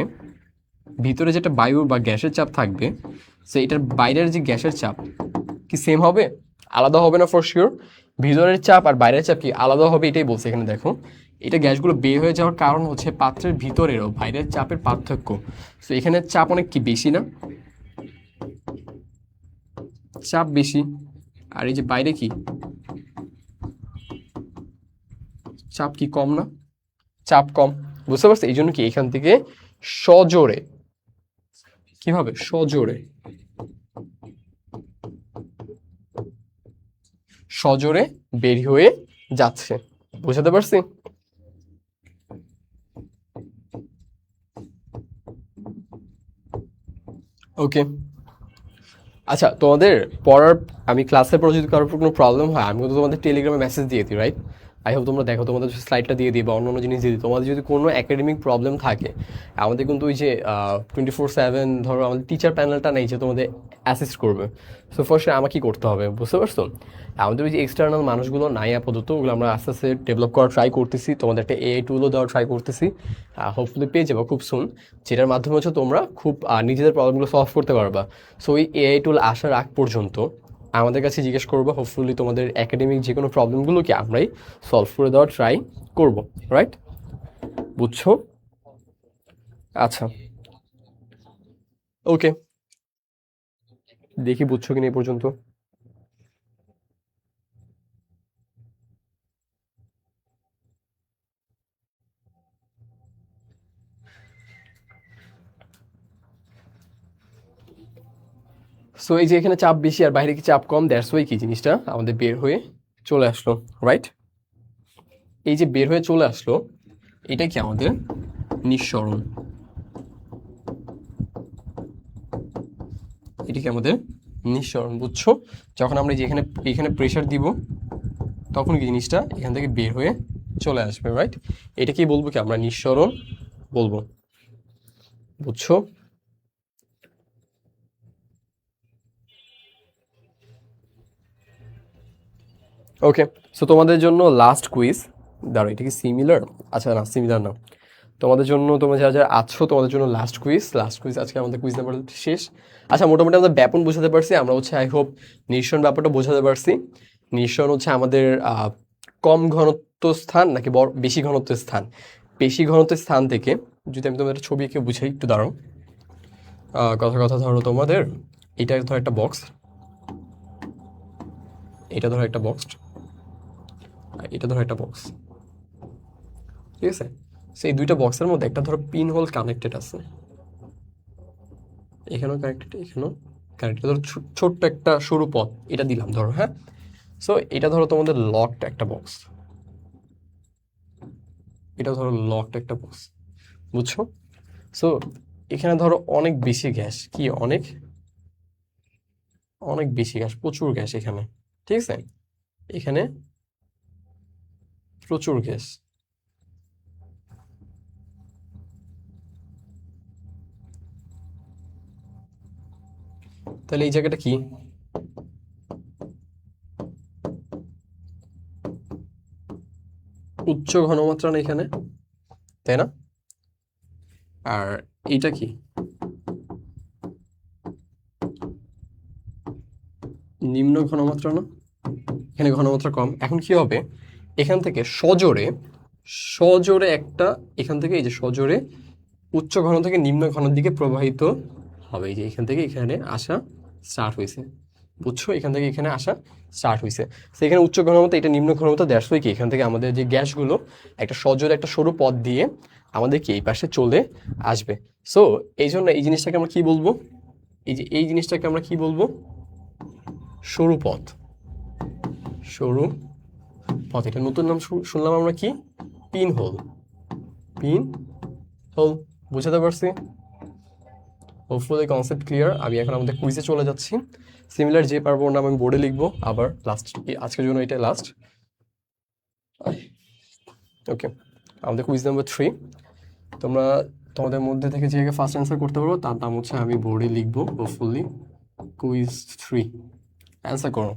ভিতরে যেটা বায়ু বা গ্যাসের চাপ থাকবে, সো এটার বাইরের যে গ্যাসের চাপ কি সেম হবে? আলাদা হবে না ফর শিওর? ভিতরের চাপ আর বাইরের চাপ কি আলাদা হবে? এটাই বলছে এখানে। দেখো, এটা গ্যাসগুলো বের হয়ে যাওয়ার কারণ হচ্ছে পাত্রের ভিতরের ও বাইরের চাপের পার্থক্য। সো এখানে চাপ অনেক কি বেশি না? চাপ বেশি। আর এই যে বাইরে কি চাপ কি কম না? চাপ কম। বুঝতে পারছো? এই জন্য কি এখান থেকে সজোরে, কিভাবে সজোরে, সজোরে বের হয়ে যাচ্ছে। বুঝাতে পারছি? ওকে, আচ্ছা, তোমাদের পড়ার, আমি ক্লাসের পর যদি কারোর কোনো প্রবলেম হয়, আমি কিন্তু তোমাদের টেলিগ্রামে মেসেজ দিয়ে দিই, রাইট? আই হোপ তোমরা দেখো, তোমাদের স্লাইডটা দিয়ে দিই বা অন্য জিনিস দিয়ে দিই। তোমাদের যদি কোনো একাডেমিক প্রবলেম থাকে, আমাদের কিন্তু ওই যে 24/7 ধরো আমাদের টিচার প্যানেলটা নেই যে তোমাদের অ্যাসিস্ট করবে। সো ফার্স্টে আমাকে কী করতে হবে, বুঝতে পারছো? আমাদের ওই যে এক্সটার্নাল মানুষগুলো নাই আপাতত, ওগুলো আমরা আস্তে আস্তে ডেভেলপ করার ট্রাই করতেছি, তোমাদের একটা এআই টুলও দেওয়ার ট্রাই করতেছি। হোপফুলি পেয়ে যাবো খুব সুন, যেটার মাধ্যমে হচ্ছে তোমরা খুব নিজেদের প্রবলেমগুলো সলভ করতে পারবা। সো এই এআই টুল আসার আগ পর্যন্ত আমাদের কাছে জিজ্ঞেস করবো, হোপফুলি তোমাদের একাডেমিক যে কোনো প্রবলেমগুলোকে আমরাই সলভ করে দেওয়ার ট্রাই করব, রাইট? বুঝছো? আচ্ছা, ওকে, দেখি বুঝছো কিনা এই পর্যন্ত। সো এই যে এখানে চাপ বেশি আর বাইরে কি চাপ কম, দ্যাটস ওয়াই কি জিনিসটা আমাদের বের হয়ে চলে আসলো, রাইট? এই যে বের হয়ে চলে আসলো, এটা কি আমাদের নিঃসরণ, এটা কি আমাদের নিঃসরণ। বুঝছো? যখন আমরা যে এখানে প্রেশার দিব, তখন কি জিনিসটা এখান থেকে বের হয়ে চলে আসবে, রাইট? এটা কি বলবো? কি আমরা নিঃসরণ বলবো। বুঝছো? ওকে, সো তোমাদের জন্য লাস্ট কুইজ। দাঁড়ো, এটা কি সিমিলার? আচ্ছা, না সিমিলার না। তোমাদের জন্য, তোমরা যারা যারা আছো তোমাদের জন্য লাস্ট কুইজ আজকে আমাদের কুইজ নাম্বার শেষ। আচ্ছা, মোটামুটি আমরা ব্যাপন বোঝাতে পারছি, আমরা হচ্ছে আই হোপ নিঃসরণ ব্যাপারটা বোঝাতে পারছি। নিঃসরণ হচ্ছে আমাদের কম ঘনত্ব স্থান নাকি বেশি ঘনত্ব স্থান। বেশি ঘনত্ব স্থান থেকে যদি আমি তোমাদের ছবি এঁকে বুঝাই, একটু দাঁড়াও। কথা ধরো তোমাদের এটা ধরো একটা বক্স, এটা ধরো একটা বক্স, এটা ধরো একটা বক্স, ঠিক আছে? সেই দুইটা বক্সের মধ্যে একটা ধরো পিন হোল কানেক্টেড আছে, এখানেও কানেক্টেড, এখানেও কানেক্টেড। ধরো ছোট্ট একটা সরু পথ এটা দিলাম ধরো, হ্যাঁ। সো এটা ধরো তোমাদের লকড একটা বক্স, এটা ধরো লকড একটা বক্স, বুঝছো? সো এখানে ধরো অনেক বেশি গ্যাস, কি অনেক অনেক বেশি গ্যাস, প্রচুর গ্যাস এখানে, ঠিক আছে? এখানে প্রচুর গ্যাস। তাহলে এই জায়গাটা কি? উচ্চ ঘনমাত্রা না এখানে, তাই না? আর এইটা কি? নিম্ন ঘনমাত্রা না? এখানে ঘনমাত্রা কম। এখন কি হবে, এখান থেকে সজোরে সজোরে একটা, এখান থেকে এই যে সজোরে উচ্চ ঘন থেকে নিম্ন ঘনের দিকে প্রবাহিত হবে। এই যে এখান থেকে এখানে আসা স্টার্ট হয়েছে, বুঝছো? এখান থেকে এখানে আসা স্টার্ট হয়েছে। তো এখানে উচ্চ ঘনমাত্রা, এটা নিম্ন ঘনমাত্রা, দ্যাটস ওয়াই কি এখান থেকে আমাদের যে গ্যাসগুলো একটা সজোরে একটা সরু পথ দিয়ে আমাদের কি এই পাশে চলে আসবে। সো এই জন্য এই জিনিসটাকে আমরা কি বলবো, এই যে এই জিনিসটাকে আমরা কি বলবো, সরু পথ। সরু পথ, এটা নতুন নাম শুনলাম আমরা, কি? Pin whole. পিন হোল, বুঝাতে পারছি? Hopefully concept clear. আমি এখন আমাদের কুইজে চলে যাচ্ছি। সিমিলার যে পারবো নাম আমি বোর্ডে লিখবো আবার লাস্ট, আজকের জন্য এটা লাস্ট। ওকে, আমাদের কুইজ নাম্বার 3। তোমরা তোমাদের মধ্যে থেকে যে ফার্স্ট অ্যান্সার করতে পারবো তার নাম হচ্ছে আমি বোর্ডে লিখবো। হোপফুলি কুইজ 3 অ্যান্সার করো।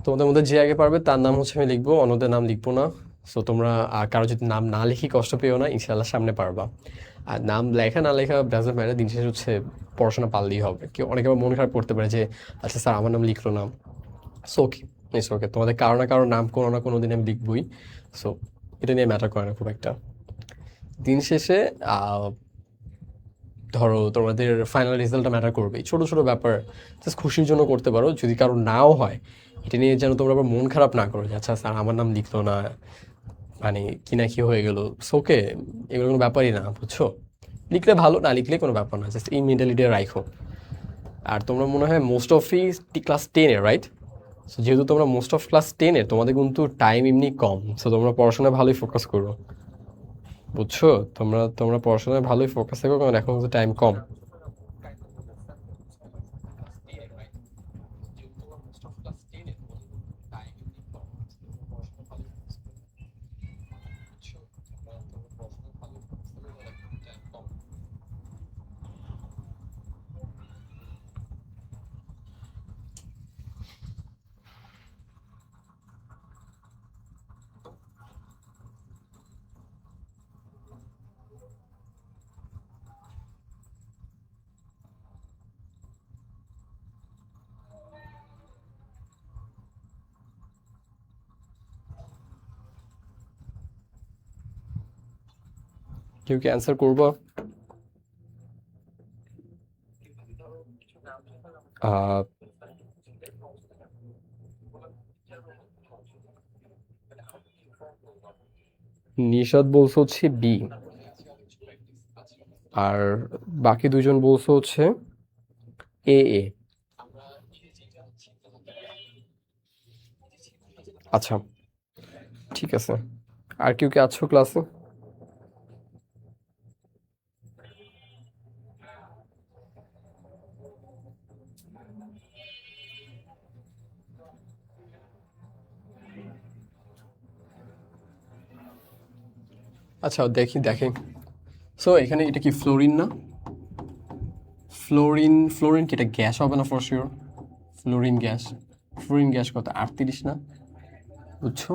তোমাদের মধ্যে যে আগে পারবে তার নাম হচ্ছে আমি লিখবো, অন্যদের নাম লিখবো না। সো তোমরা কারো যদি নাম না লিখি কষ্ট পেও না, ইনশাল্লাহ সামনে পারবা। আর নাম লেখা না লেখা ডাজন্ট ম্যাটার, দিন শেষে হচ্ছে পড়াশোনা পারলেই হবে। কেউ অনেকে আবার মন খারাপ করতে পারে যে আচ্ছা স্যার আমার নাম লিখলো না। সো ওকে, ইটস ওকে, তোমাদের কারো না কারো নাম কোনো না কোনো দিন আমি লিখবই। সো এটা নিয়ে ম্যাটার করে না খুব একটা। দিন শেষে ধরো তোমাদের ফাইনাল রেজাল্টটা ম্যাটার করবে। ছোটো ছোটো ব্যাপার জাস্ট খুশির জন্য করতে পারো, যদি কারো নাও হয় এটা নিয়ে যেন তোমরা আবার মন খারাপ না করো যে আচ্ছা স্যার আমার নাম লিখলো না, মানে কি না কি হয়ে গেল। সোকে, এগুলো কোনো ব্যাপারই না, বুঝছো? লিখলে ভালো, না লিখলে কোনো ব্যাপার না, জাস্ট এই মেন্টালিটি রাখো। আর তোমরা মনে হয় মোস্ট অফই ক্লাস 10-এ, রাইট? সো যেহেতু তোমরা মোস্ট অফ ক্লাস 10-এ, তোমাদের কিন্তু টাইম এমনি কম। সো তোমরা পড়াশোনায় ভালোই ফোকাস করো, বুঝছো? তোমরা তোমরা পড়াশোনায় ভালোই ফোকাস থাকো, কারণ এখন কিন্তু টাইম কম। কেউ কি অ্যান্সার করবো? আহ, নিশাদ বলছো হচ্ছে বি, আর বাকি দুজন বলছো হচ্ছে এ এ। আচ্ছা, ঠিক আছে। আর কেউ কি আছো ক্লাসে? আচ্ছা, দেখি দেখি। সো এখানে এটা কি ফ্লোরিন না? ফ্লোরিন কি এটা গ্যাস হবে না? For sure fluorine gas. Fluorine gas কত, 38 না? বুঝছো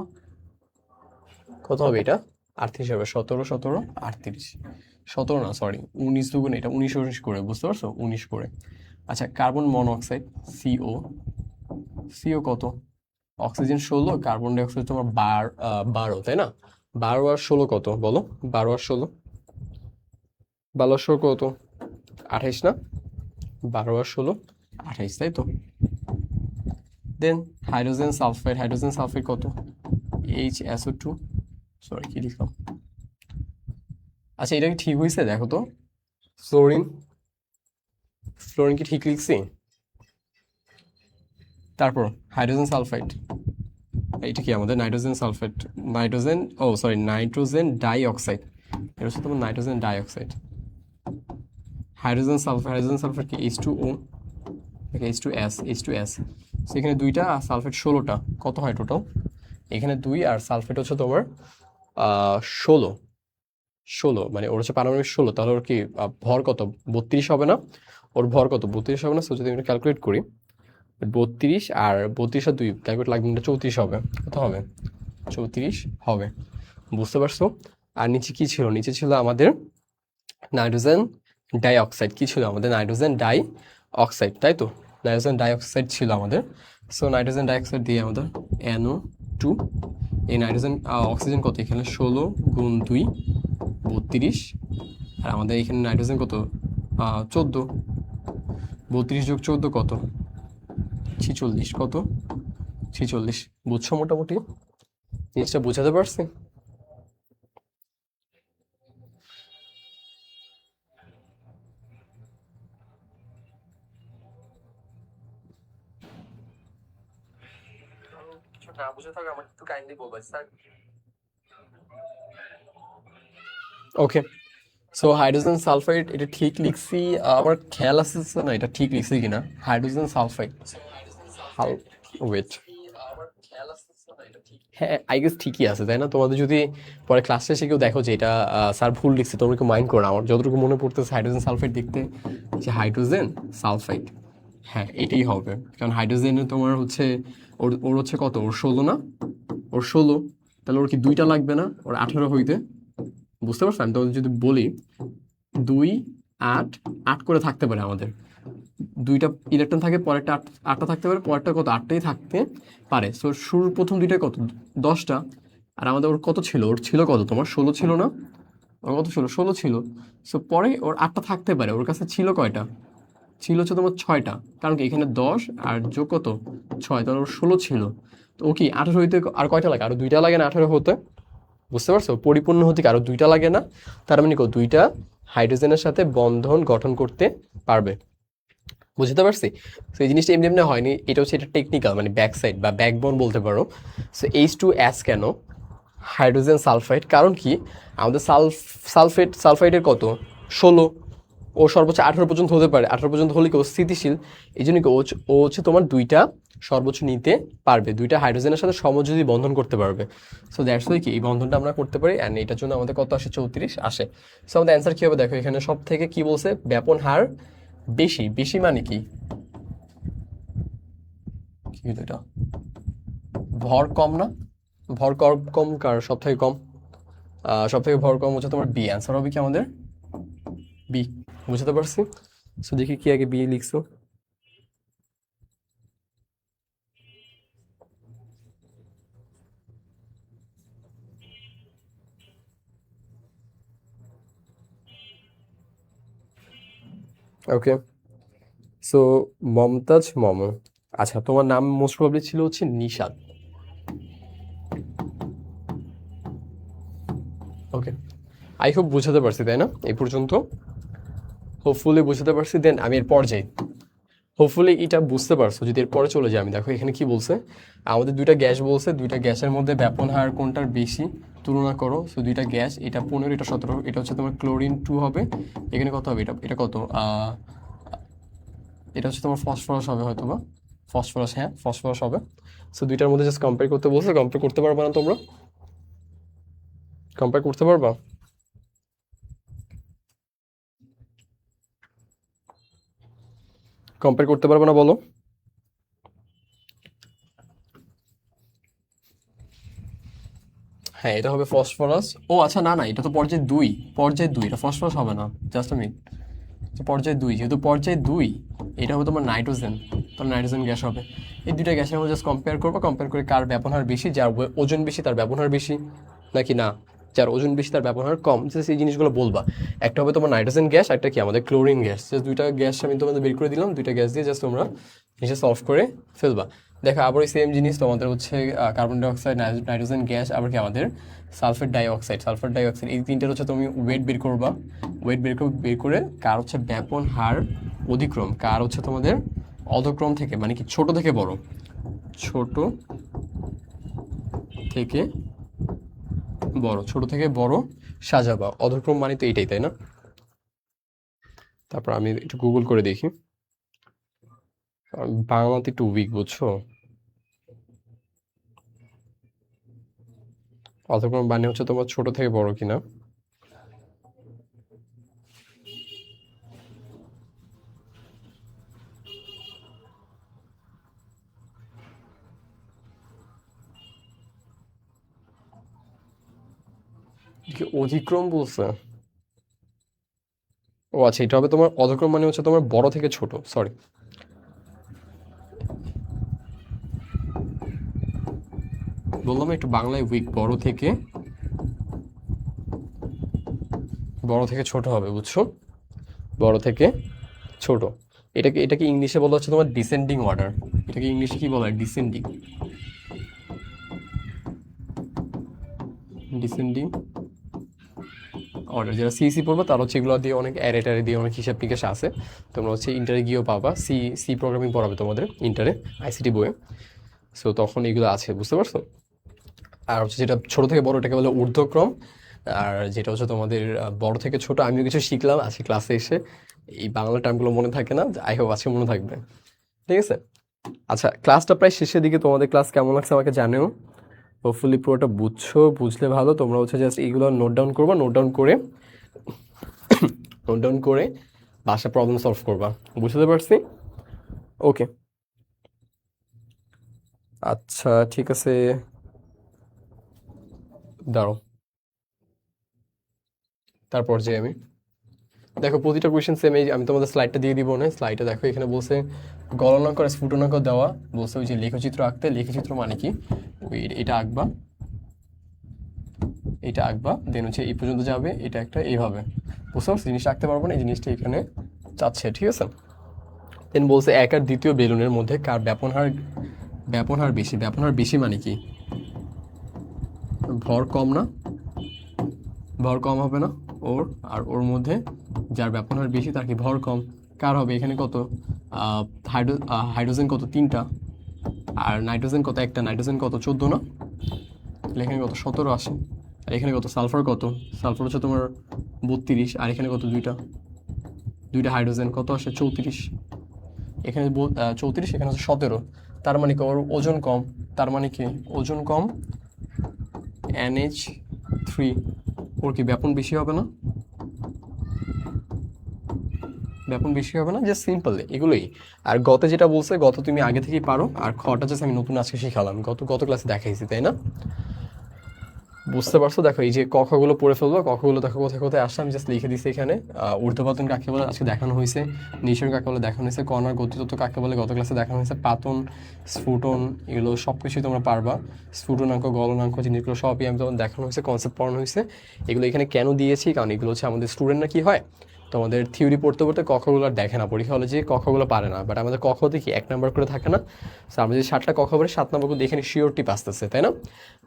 কত হবে এটা? 38 হবে, 17 17 38, 17 না সরি 19 দুগুণে এটা 19 19 করে, বুঝতে পারছো, 19 করে। আচ্ছা কার্বন মনোক্সাইড সিও, সিও কত, অক্সিজেন 16, কার্বন ডাই অক্সাইড তোমার 12, তাই না? 12 আর 16 কত বলো, 12 আর 16, 12 আর 16 কত, 28 না? 12 আর 16 28, তাই তো? দেন হাইড্রোজেন সালফাইড, হাইড্রোজেন সালফাইড কত, HSO2, সরি কি লিখলাম। আচ্ছা এটা কি ঠিক হয়েছে দেখো তো, ফ্লোরিন, ফ্লোরিন কি ঠিক লিখছি? তারপর হাইড্রোজেন সালফাইড, এটা কি আমাদের নাইট্রোজেন সালফাইড, নাইট্রোজেন, ও সরি নাইট্রোজেন ডাই অক্সাইড, এটা হচ্ছে তোমার nitrogen dioxide. Hydrogen sulphide, hydrogen sulphide কি H2O, H2S, H2S। সেখানে দুইটা আর সালফেট 16টা, কত হয় টোটাল? এখানে 2 আর সালফেট হচ্ছে তোমার 16, 16 মানে ওর হচ্ছে পারমাণবিক 16, তাহলে ওর কি ভর কত, 32 হবে না? ওর ভর কত, 32 হবে না? সো যদি আমরা ক্যালকুলেট করি 32 আর 32 আর 2 ক্যালকুলেট লাগবে, 34 হবে, কত হবে, 34 হবে, বুঝতে পারছো? আর নিচে কি ছিল, নিচে ছিল আমাদের নাইট্রোজেন ডাই অক্সাইড, কি ছিল আমাদের, নাইট্রোজেন ডাই অক্সাইড, তাই তো? নাইট্রোজেন ডাই অক্সাইড ছিল আমাদের। সো নাইট্রোজেন ডাই অক্সাইড দিয়ে আমাদের NO2, এই নাইট্রোজেন অক্সিজেন কত এখানে, 16 গুণ 2 32, আর আমাদের এখানে নাইট্রোজেন কত, 14, 32 যোগ 14 কত, 46, কত, 46, বুঝছো মোটামুটি জিনিসটা, বোঝাতে পারছি? কিছু না বুঝে থাকো আমার একটু কাইন্ডলি বলবা স্যার। ওকে, সো হাইড্রোজেন সালফাইড এটা ঠিক লিখছি, আমার খেয়াল আসছে না এটা ঠিক লিখছি কিনা, হাইড্রোজেন সালফাইড, হাল, ওয়েট, হ্যাঁ আই গেস ঠিকই আছে, তাই না? তোমাদের যদি পরে ক্লাস শেষে কেউ দেখো যে এটা স্যার ভুল লিখছে, তোমরা একটু মাইন্ড করো না। আমার যতটুকু মনে পড়তেছে হাইড্রোজেন সালফাইড দেখতে, যে হাইড্রোজেন সালফাইড, হ্যাঁ এটাই হবে, কারণ হাইড্রোজেনে তোমার হচ্ছে ওর ওর হচ্ছে কত, ওর 16 না, ওর 16, তাহলে ওর কি 2টা লাগবে না, ওর 18 হইতে, বুঝতে পারছো? আমি তোমাদের যদি বলি 2 8 8 করে থাকতে পারে আমাদের, 2টা ইলেকট্রন থাকে, পরেরটা 8টা থাকতে পারে, পরেরটা কত, 8টাই থাকতে পারে। সো শুরুর প্রথম দুইটাই কত, 10টা, আর আমাদের ওর কত ছিল, ওর ছিল কত তোমার, 16 ছিল না? ওর কত ছিল, 16 ছিল। সো পরে ওর 8টা থাকতে পারে, ওর কাছে ছিল কয়টা, ছিল হচ্ছে তোমার 6টা, কারণ কি এখানে 10 আর যোগ কত, 6, তাহলে ওর 16 ছিল। তো ও কি 18 হইতে আর কয়টা লাগে, আরো 2টা লাগে না 18 হতে, বুঝতে পারছো? পরিপূর্ণ হতে কি আরো 2টা লাগে না? তার মানে কো 2টা হাইড্রোজেনের সাথে বন্ধন গঠন করতে পারবে, বুঝতে পারছি? তো এই জিনিসটা এমনি এমনি হয়নি, এটা হচ্ছে এটা টেকনিক্যাল, মানে ব্যাক সাইড বা ব্যাকবোন বলতে পারো। সো H2S কেন, হাইড্রোজেন সালফাইড, কারণ কি আমাদের সালফাইডের কত, 16, ও সর্বোচ্চ 18 পর্যন্ত হতে পারে, 18 পর্যন্ত হলে কি ও স্থিতিশীল, এই জন্য কি ও হচ্ছে তোমার 2টা সর্বোচ্চ নিতে পারবে, 2টা হাইড্রোজেনের সাথে সমযোজী বন্ধন করতে পারবে। সো দ্যাটস ওয়াই কি এই বন্ধনটা আমরা করতে পারি, অ্যান্ড এটার জন্য আমাদের কত আসে, 34 আসে। সো আমাদের অ্যান্সার কী হবে দেখো, এখানে সব থেকে কি বলছে, ব্যাপন হার বেশি, বেশি মানে কি, কি হলো এটা, ভর কম না, ভর কম, কম কার সব থেকে কম, সব থেকে ভর কম হচ্ছে তোমার বি, অ্যান্সার হবে কি আমাদের বি, বুঝতে পারছি? সো দেখি কি আগে বি লিখছো, ওকে। সো মমতাজ মম, আচ্ছা তোমার নাম মোস্ট প্রবাবলি ছিল হচ্ছে নিশাদ, ওকে। আই হোপ বুঝাতে পারছি, তাই না এই পর্যন্ত? হোপফুলি বুঝাতে পারছি। দেন আমি এর পর যাই, হোপফুলি এটা বুঝতে পারছো, যদি এরপরে চলে যাই আমি, দেখো এখানে কি বলছে, আমাদের 2টা গ্যাস বলছে, 2টা গ্যাসের মধ্যে ব্যাপন হার কোনটার বেশি তুলনা করো। সো 2টা গ্যাস, এটা 15, এটা 17, এটা হচ্ছে তোমার ক্লোরিন 2 হবে, এখানে কত হবে, এটা এটা কত, এটা হচ্ছে তোমার ফসফরাস হবে হয়তো বা, ফসফরাস, হ্যাঁ ফসফরাস হবে। সো 2টার মধ্যে জাস্ট কম্পেয়ার করতে বলছে, কম্পেয়ার করতে পারবা না তোমরা, কম্পেয়ার করতে পারবা? কম্পেয়ার করতে পারবা না বলো? হ্যাঁ, এটা হবে ফসফরাস। ও আচ্ছা, না না, এটা তো পর্যায় 2, পর্যায় 2, এটা ফসফরাস হবে না, জাস্ট আমি পর্যায় 2, যেহেতু পর্যায় 2, এটা হবে তোমার নাইট্রোজেন, তাহলে নাইট্রোজেন গ্যাস হবে। এই দুইটা গ্যাসের মধ্যে জাস্ট কম্পেয়ার করবো, কম্পেয়ার করে কার ব্যবহার বেশি, যার ওজন বেশি তার ব্যবহার বেশি, নাকি না যার ওজন বেশি তার ব্যবহার কম, জাস্ট এই জিনিসগুলো বলবা। একটা হবে তোমার নাইট্রোজেন গ্যাস, একটা কি আমাদের ক্লোরিন গ্যাস। জাস্ট দুইটা গ্যাস আমি তোমাদের বের করে দিলাম, দুইটা গ্যাস দিয়ে জাস্ট তোমরা জিনিসটা সলভ করে ফেলবা। দেখো আবার ওই সেম জিনিস তোমাদের হচ্ছে কার্বন ডাইঅক্সাইড, নাইট্রোজেন গ্যাস, আবার কি আমাদের সালফার ডাইঅক্সাইড, এই তিনটার হচ্ছে তুমি ওয়েট বের করবা। ওয়েট বের করে কার হচ্ছে ব্যাপন হার অধিক্রম, কার হচ্ছে তোমাদের অধক্রম থেকে, মানে কি ছোট থেকে বড়, ছোট থেকে ছোট থেকে বড় সাজাবা। অধক্রম মানে তো এইটাই, তাই না? তারপর আমি একটু গুগল করে দেখি, বাংলাতে একটু উইক, বুঝছো? অধক্রম মানে হচ্ছে তোমার ছোট থেকে বড় কিনা। কি অধিক্রম বলছে? ও আচ্ছা, এটা হবে তোমার অধক্রম মানে হচ্ছে তোমার বড় থেকে ছোট, সরি। বললাম একটু বাংলায় উইক, বড় থেকে ছোট হবে, বুঝছো? বড় থেকে ছোট। এটাকে ইংলিশে বলা হচ্ছে তোমার ডিসেন্ডিং অর্ডার। এটাকে ইংলিশে কি বলা হয়? Descending, descending order. যারা সিএসি পড়বে তারা হচ্ছে এগুলো দিয়ে অনেক অ্যারে দিয়ে অনেক হিসাব নিকাশ আছে, তোমরা হচ্ছে ইন্টারে গিয়েও পাবা। সি প্রোগ্রামিং পড়াবে তোমাদের ইন্টারে, আইসিটি বইয়ে। সো তখন এগুলো আছে, বুঝতে পারছো? আর হচ্ছে যেটা ছোট থেকে বড়, এটাকে বলে ঊর্ধ্বক্রম। আর যেটা হচ্ছে তোমাদের বড় থেকে ছোট, আমিও কিছু শিখলাম আজকে ক্লাসে এসে, এই বাংলা টার্মগুলো মনে থাকে না, আই হোপ আজকে মনে থাকবে। ঠিক আছে, আচ্ছা ক্লাসটা প্রায় শেষের দিকে, তোমাদের ক্লাস কেমন লাগছে আমাকে জানিও। হোপফুলি পুরোটা বুঝছো, বুঝলে ভালো। তোমরা হচ্ছে জাস্ট এইগুলো নোট ডাউন করবা, নোট ডাউন করে বাসা প্রবলেম সলভ করবা, বুঝতে পারছি? ওকে, আচ্ছা ঠিক আছে, দাঁড়াও, তারপর যে আমি দেখো প্রতিটা কোয়েশ্চেন সেম। এই আমি তোমাদের স্লাইডটা দিয়ে দিব না, স্লাইডে দেখো এখানে বলছে গণনাঙ্ক আর স্ফুটনাঙ্ক দেওয়া, বলছে ওই যে লেখচিত্র আঁকতে। লেখচিত্র মানে কি? ওই এটা আঁকবা, দেন হচ্ছে এই পর্যন্ত যাবে, এটা একটা এইভাবে, বুঝতে পারছো? জিনিসটা আঁকতে পারবো না, এই জিনিসটা এখানে চাচ্ছে, ঠিক আছে? দেন বলছে এক আর দ্বিতীয় বেলুনের মধ্যে কার ব্যাপন হার বেশি। ব্যাপন হার বেশি মানে কি? ভর কম না? ভর কম হবে না ওর, আর ওর মধ্যে যার ব্যাপন হার বেশি তার কি ভর কম। কার হবে? এখানে কত হাইড্রোজেন কত? 3টা। আর নাইট্রোজেন কত? একটা। নাইট্রোজেন কত? 14 না? তাহলে এখানে কত? 17 আসে। আর এখানে কত? সালফার কত? সালফার হচ্ছে তোমার 32। আর এখানে কত? দুইটা হাইড্রোজেন কত আসে? 34। এখানে 34, এখানে হচ্ছে 17। তার মানে কি ওর ওজন কম, তার মানে কি ওজন কম, NH3। ওর কি ব্যাপন বেশি হবে না? ব্যাপন বেশি হবে না? জাস্ট সিম্পল এগুলোই। আর গতে যেটা বলছে, গত তুমি আগে থেকেই পারো, আর খটা জাস্ট আমি নতুন আজকে শিখালাম, গত ক্লাসে দেখাইছি, তাই না? বুঝতে পারছো? দেখো এই যে কখগুলো পড়ে ফেলবো, কখগুলো দেখো কোথায় কোথায় আসছে, আমি জাস্ট লিখে দিচ্ছি এখানে। ঊর্ধ্বপাতন কাকে বলে আজকে দেখানো হয়েছে, নিঃসরণ কাকে বলে দেখানো হয়েছে, কণার গতিতত্ত্ব কাকে বলে গত ক্লাসে দেখানো হয়েছে, পাতন, স্ফুটন, এগুলো সব কিছুই তোমরা পারবা। স্ফুটনাঙ্ক, গলনাঙ্ক, জিনিসগুলো সবই আমি তোমার দেখানো হয়েছে, কনসেপ্ট পড়ানো হয়েছে। এগুলো এখানে কেন দিয়েছি? কারণ এগুলো হচ্ছে আমাদের স্টুডেন্টরা কি হয়, তোমাদের থিওরি পড়তে পড়তে কখগুলো আর দেখে না, পরীক্ষা হলে যে কখগুলো পারে না। বাট আমাদের কখ দেখি 1 নাম্বার করে থাকে না? সো আমরা যদি 7টা কখ পড়ি, 7 নাম্বার করে এখানে শিওরটি আসতেছে, তাই না?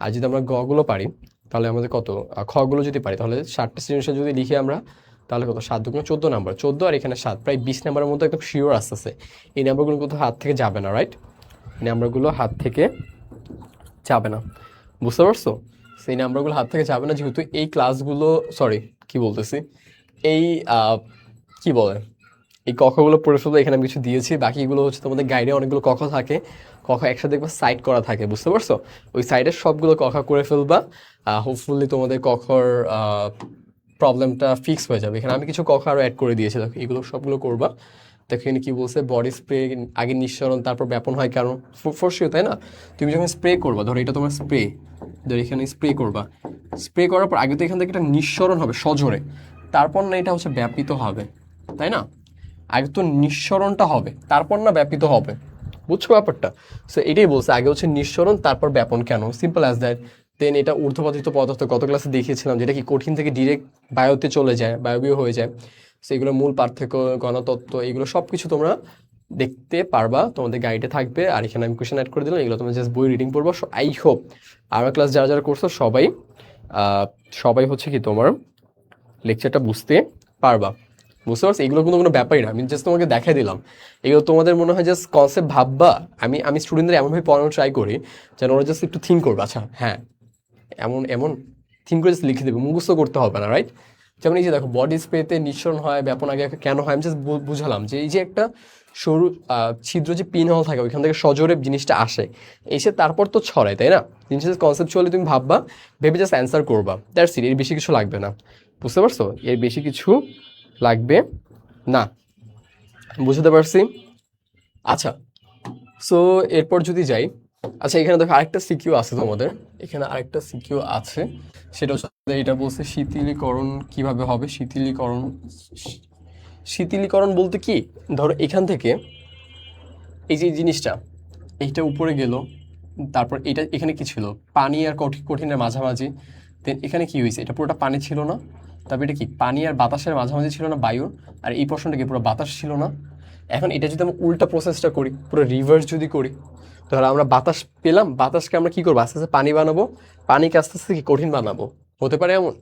আর যদি আমরা গগুলো পারি তাহলে আমাদের কত, খগুলো যদি পারি তাহলে 7টা সৃজনশীল যদি লিখি আমরা, তাহলে কত? 7 দুগুণ 14 নাম্বার, 14 আর এখানে 7, প্রায় 20 নাম্বারের মতো একদম শিওর আসতেছে। এই নাম্বারগুলো কোথাও হাত থেকে যাবে না, রাইট? এই নাম্বারগুলো হাত থেকে যাবে না, বুঝতে পারছো? সেই নাম্বারগুলো হাত থেকে যাবে না, যেহেতু এই ক্লাসগুলো, সরি কি বলতেছি, এই কি বলে, এই কখগুলো পড়ে ফেলবো। এখানে আমি কিছু দিয়েছি, বাকিগুলো হচ্ছে তোমাদের গাইডে অনেকগুলো কখ থাকে, কখ একসাথে দেখবা সাইড করা থাকে, বুঝতে পারছো? ওই সাইডের সবগুলো কখ করে ফেলবা, হোপফুলি তোমাদের কখর প্রবলেমটা ফিক্স হয়ে যাবে। এখানে আমি কিছু কখ আরও অ্যাড করে দিয়েছি, দেখো এগুলো সবগুলো করবা। দেখো এখানে কি বলছে, বডি স্প্রে আগে নিঃসরণ তারপর ব্যাপন হয়, কারণ ফোর্সিও, তাই না? তুমি যখন স্প্রে করবা, ধরো এটা তোমার স্প্রে, ধর এখানে স্প্রে করবা, স্প্রে করার পর আগে তো এখান থেকে একটা নিঃসরণ হবে সজোরে, তারপর না এটা হচ্ছে ব্যাপিত হবে, তাই না? আগে তো নিঃসরণটা হবে, তারপর না ব্যাপিত হবে, বুঝছো ব্যাপারটা? সো এটাই বলছে, আগে হচ্ছে নিঃসরণ তারপর ব্যাপন। কেন? Simple as that. দেন এটা ঊর্ধ্বপাতিত পদার্থ গত ক্লাসে দেখিয়েছিলাম, যেটা কি কঠিন থেকে ডিরেক্ট বায়ুতে চলে যায়, বায়বীয় হয়ে যায়। সো এগুলো মূল পার্থক্য, গণতত্ত্ব, এগুলো সব কিছু তোমরা দেখতে পারবা, তোমাদের গাইডে থাকবে। আর এখানে আমি কোয়েশ্চেন অ্যাড করে দিলাম, এগুলো তোমরা জাস্ট বই রিডিং পড়বো। আই হোপ আমার ক্লাস যারা যারা করছো সবাই সবাই হচ্ছে কি তোমার লেকচারটা বুঝতে পারবা। বুঝতে পারছো? এগুলো কিন্তু কোনো ব্যাপারই না, আমি জাস্ট তোমাকে দেখাই দিলাম। এগুলো তোমাদের মনে হয় জাস্ট কনসেপ্ট ভাববা। আমি স্টুডেন্টদের এমনভাবে পড়ানোর ট্রাই করি যেন ওরা জাস্ট একটু থিঙ্ক করবে, আচ্ছা হ্যাঁ এমন এমন থিঙ্ক করে জাস্ট লিখে দেবে, মুখস্থ করতে হবে না, রাইট? যেমন এই যে দেখো, বডি স্প্রেতে নিঃসরণ হয়, ব্যাপন আগে কেন হয়, আমি জাস্ট বুঝালাম যে এই যে একটা সরু ছিদ্র যে পিন হল থাকে, ওইখান থেকে সজোরে জিনিসটা আসে, এসে তারপর তো ছড়ায়, তাই না? জিনিসটা কনসেপচুয়ালি তুমি ভাববা, ভেবে জাস্ট অ্যান্সার করবা, দ্যাটস ইট। এর বেশি কিছু লাগবে না, বুঝতে পারছো? এর বেশি কিছু লাগবে না, বুঝতে পারছি? আচ্ছা, সো এরপর যদি যাই, আচ্ছা এখানে দেখো আরেকটা সিকিউ আছে তোমাদের, এখানে আরেকটা সিকিউ আছে, সেটা হচ্ছে এটা বলছে শীতলীকরণ কিভাবে হবে। শীতলীকরণ বলতে কি, ধরো এখান থেকে এই যে জিনিসটা, এইটা উপরে গেল, তারপর এটা এখানে কি ছিল, পানি আর কঠিনের মাঝামাঝি। দেন এখানে কি হয়েছে, এটা পুরোটা পানি ছিল না, তবে এটা কি পানি আর বাতাসের মাঝামাঝি ছিল না, বায়ুর। আর এই পোর্শনটা কি পুরো বাতাস ছিল না? এখন এটা যদি আমরা উল্টা প্রসেসটা করি, পুরো রিভার্স যদি করি, ধরো আমরা বাতাস পেলাম, বাতাসকে আমরা কি করবো, আস্তে আস্তে পানি বানাবো, পানিকে আস্তে আস্তে কি কঠিন বানাবো। হতে পারে এমন?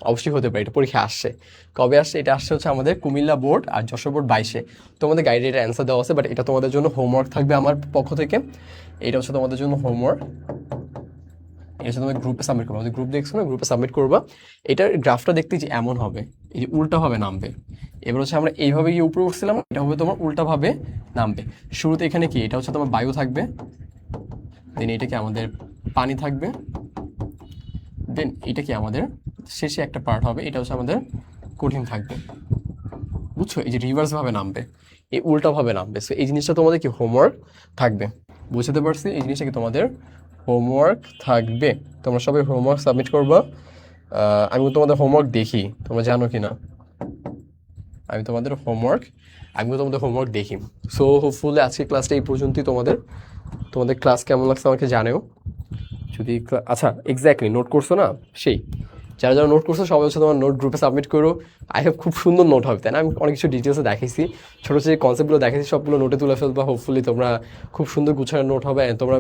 অবশ্যই হতে পারে, এটা পরীক্ষা আসছে। কবে আসছে? এটা আসছে হচ্ছে আমাদের কুমিল্লা বোর্ড আর যশোর বোর্ড 22-এ। তোমাদের গাইডে এটা অ্যান্সার দেওয়া আছে, বাট এটা তোমাদের জন্য হোমওয়ার্ক থাকবে আমার পক্ষ থেকে। এটা হচ্ছে তোমাদের জন্য হোমওয়ার্ক, এটা হচ্ছে তোমাদের গ্রুপে সাবমিট করবো। আমাদের গ্রুপ দেখছো না, গ্রুপে সাবমিট করবা। এটার গ্রাফটা দেখতে যে এমন হবে, এই যে উল্টাভাবে নামবে। এবার হচ্ছে আমরা এইভাবে গিয়ে উপরে উঠছিলাম, এটা হবে তোমার উল্টাভাবে নামবে। শুরুতে এখানে কি, এটা হচ্ছে তোমার বায়ু থাকবে, দেন এটা কি আমাদের পানি থাকবে, দেন এটা কি আমাদের শেষে একটা পার্ট হবে, এটা হচ্ছে আমাদের কঠিন থাকবে, বুঝছো? এই যে রিভার্স ভাবে নামবে, এই উল্টা ভাবে নামবে। সো এই জিনিসটা তোমাদের কি হোমওয়ার্ক থাকবে, বুঝতে পারছি? এই জিনিসটা কি তোমাদের হোমওয়ার্ক থাকবে, তোমরা সবাই হোমওয়ার্ক সাবমিট করবা। আমি তোমাদের হোমওয়ার্ক দেখি, তোমরা জানো কি না, আমি তোমাদের হোমওয়ার্ক দেখি। সো হোপফুলি আজকে ক্লাসটা এই পর্যন্তই। তোমাদের ক্লাস কেমন লাগছে আমাকে জানাও। যদি আচ্ছা এক্স্যাক্টলি নোট করছো না, সেই যারা যারা নোট করছো সবাই হচ্ছে তোমার নোট গ্রুপে সাবমিট করো। আই হ্যাভ খুব সুন্দর নোট হবে, তাই না? আমি অনেক কিছু ডিটেলসে দেখাইছি, ছোটো ছোটো যে কনসেপ্টগুলো দেখাইছি সবগুলো নোটে তুলে ফেলবা। হোপফুলি তোমরা খুব সুন্দর গুছানো নোট হবে, তোমরা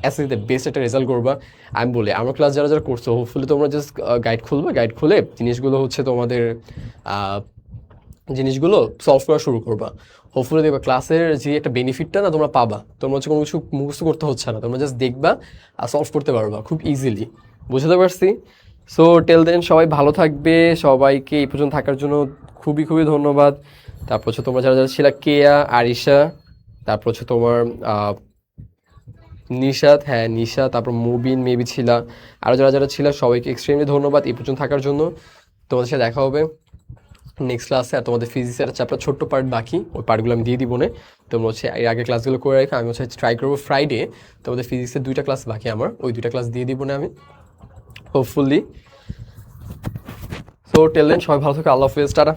এসএসসিতে বেস্ট একটা রেজাল্ট করবা। আমি বলি আমার ক্লাস যারা যারা করছো, হোপফুলি তোমরা জাস্ট গাইড খুলবে, গাইড খুলে জিনিসগুলো হচ্ছে তোমাদের জিনিসগুলো সলভ করা শুরু করবা। হোপফুলি দেখবা ক্লাসের যে একটা বেনিফিটটা না তোমরা পাবা, তোমরা হচ্ছে কোনো কিছু মুখস্থ করতে হচ্ছে না, তোমরা জাস্ট দেখবা আর সলভ করতে পারবা খুব ইজিলি, বুঝতে পারছি? সো টেল দেন সবাই ভালো থাকবে, সবাইকে এই পর্যন্ত থাকার জন্য খুবই খুবই ধন্যবাদ। তারপর হচ্ছে তোমরা যারা যারা ছিল, কেয়া, আরিশা, তারপর হচ্ছে তোমার নিশাত, হ্যাঁ নিশা, তারপর মুবিন মেবি ছিল, আরও যারা যারা ছিল সবাইকে এক্সট্রিমলি ধন্যবাদ এই পর্যন্ত থাকার জন্য। তোমাদের সাথে দেখা হবে নেক্সট ক্লাসে। আর তোমাদের ফিজিক্সের চ্যাপ্টার ছোট্ট পার্ট বাকি, ওই পার্টগুলো আমি দিয়ে দিব না, তোমরা হচ্ছে এর আগে ক্লাসগুলো করে রেখে, আমি হচ্ছে ট্রাই করবো ফ্রাইডে তোমাদের ফিজিক্সের 2টা ক্লাস বাকি, আমার ওই 2টা ক্লাস দিয়ে দিব না আমি হোপফুলি। সো টেল দেন সবাই ভালো থাকো, আল্লাহ হাফেজ, টাটা।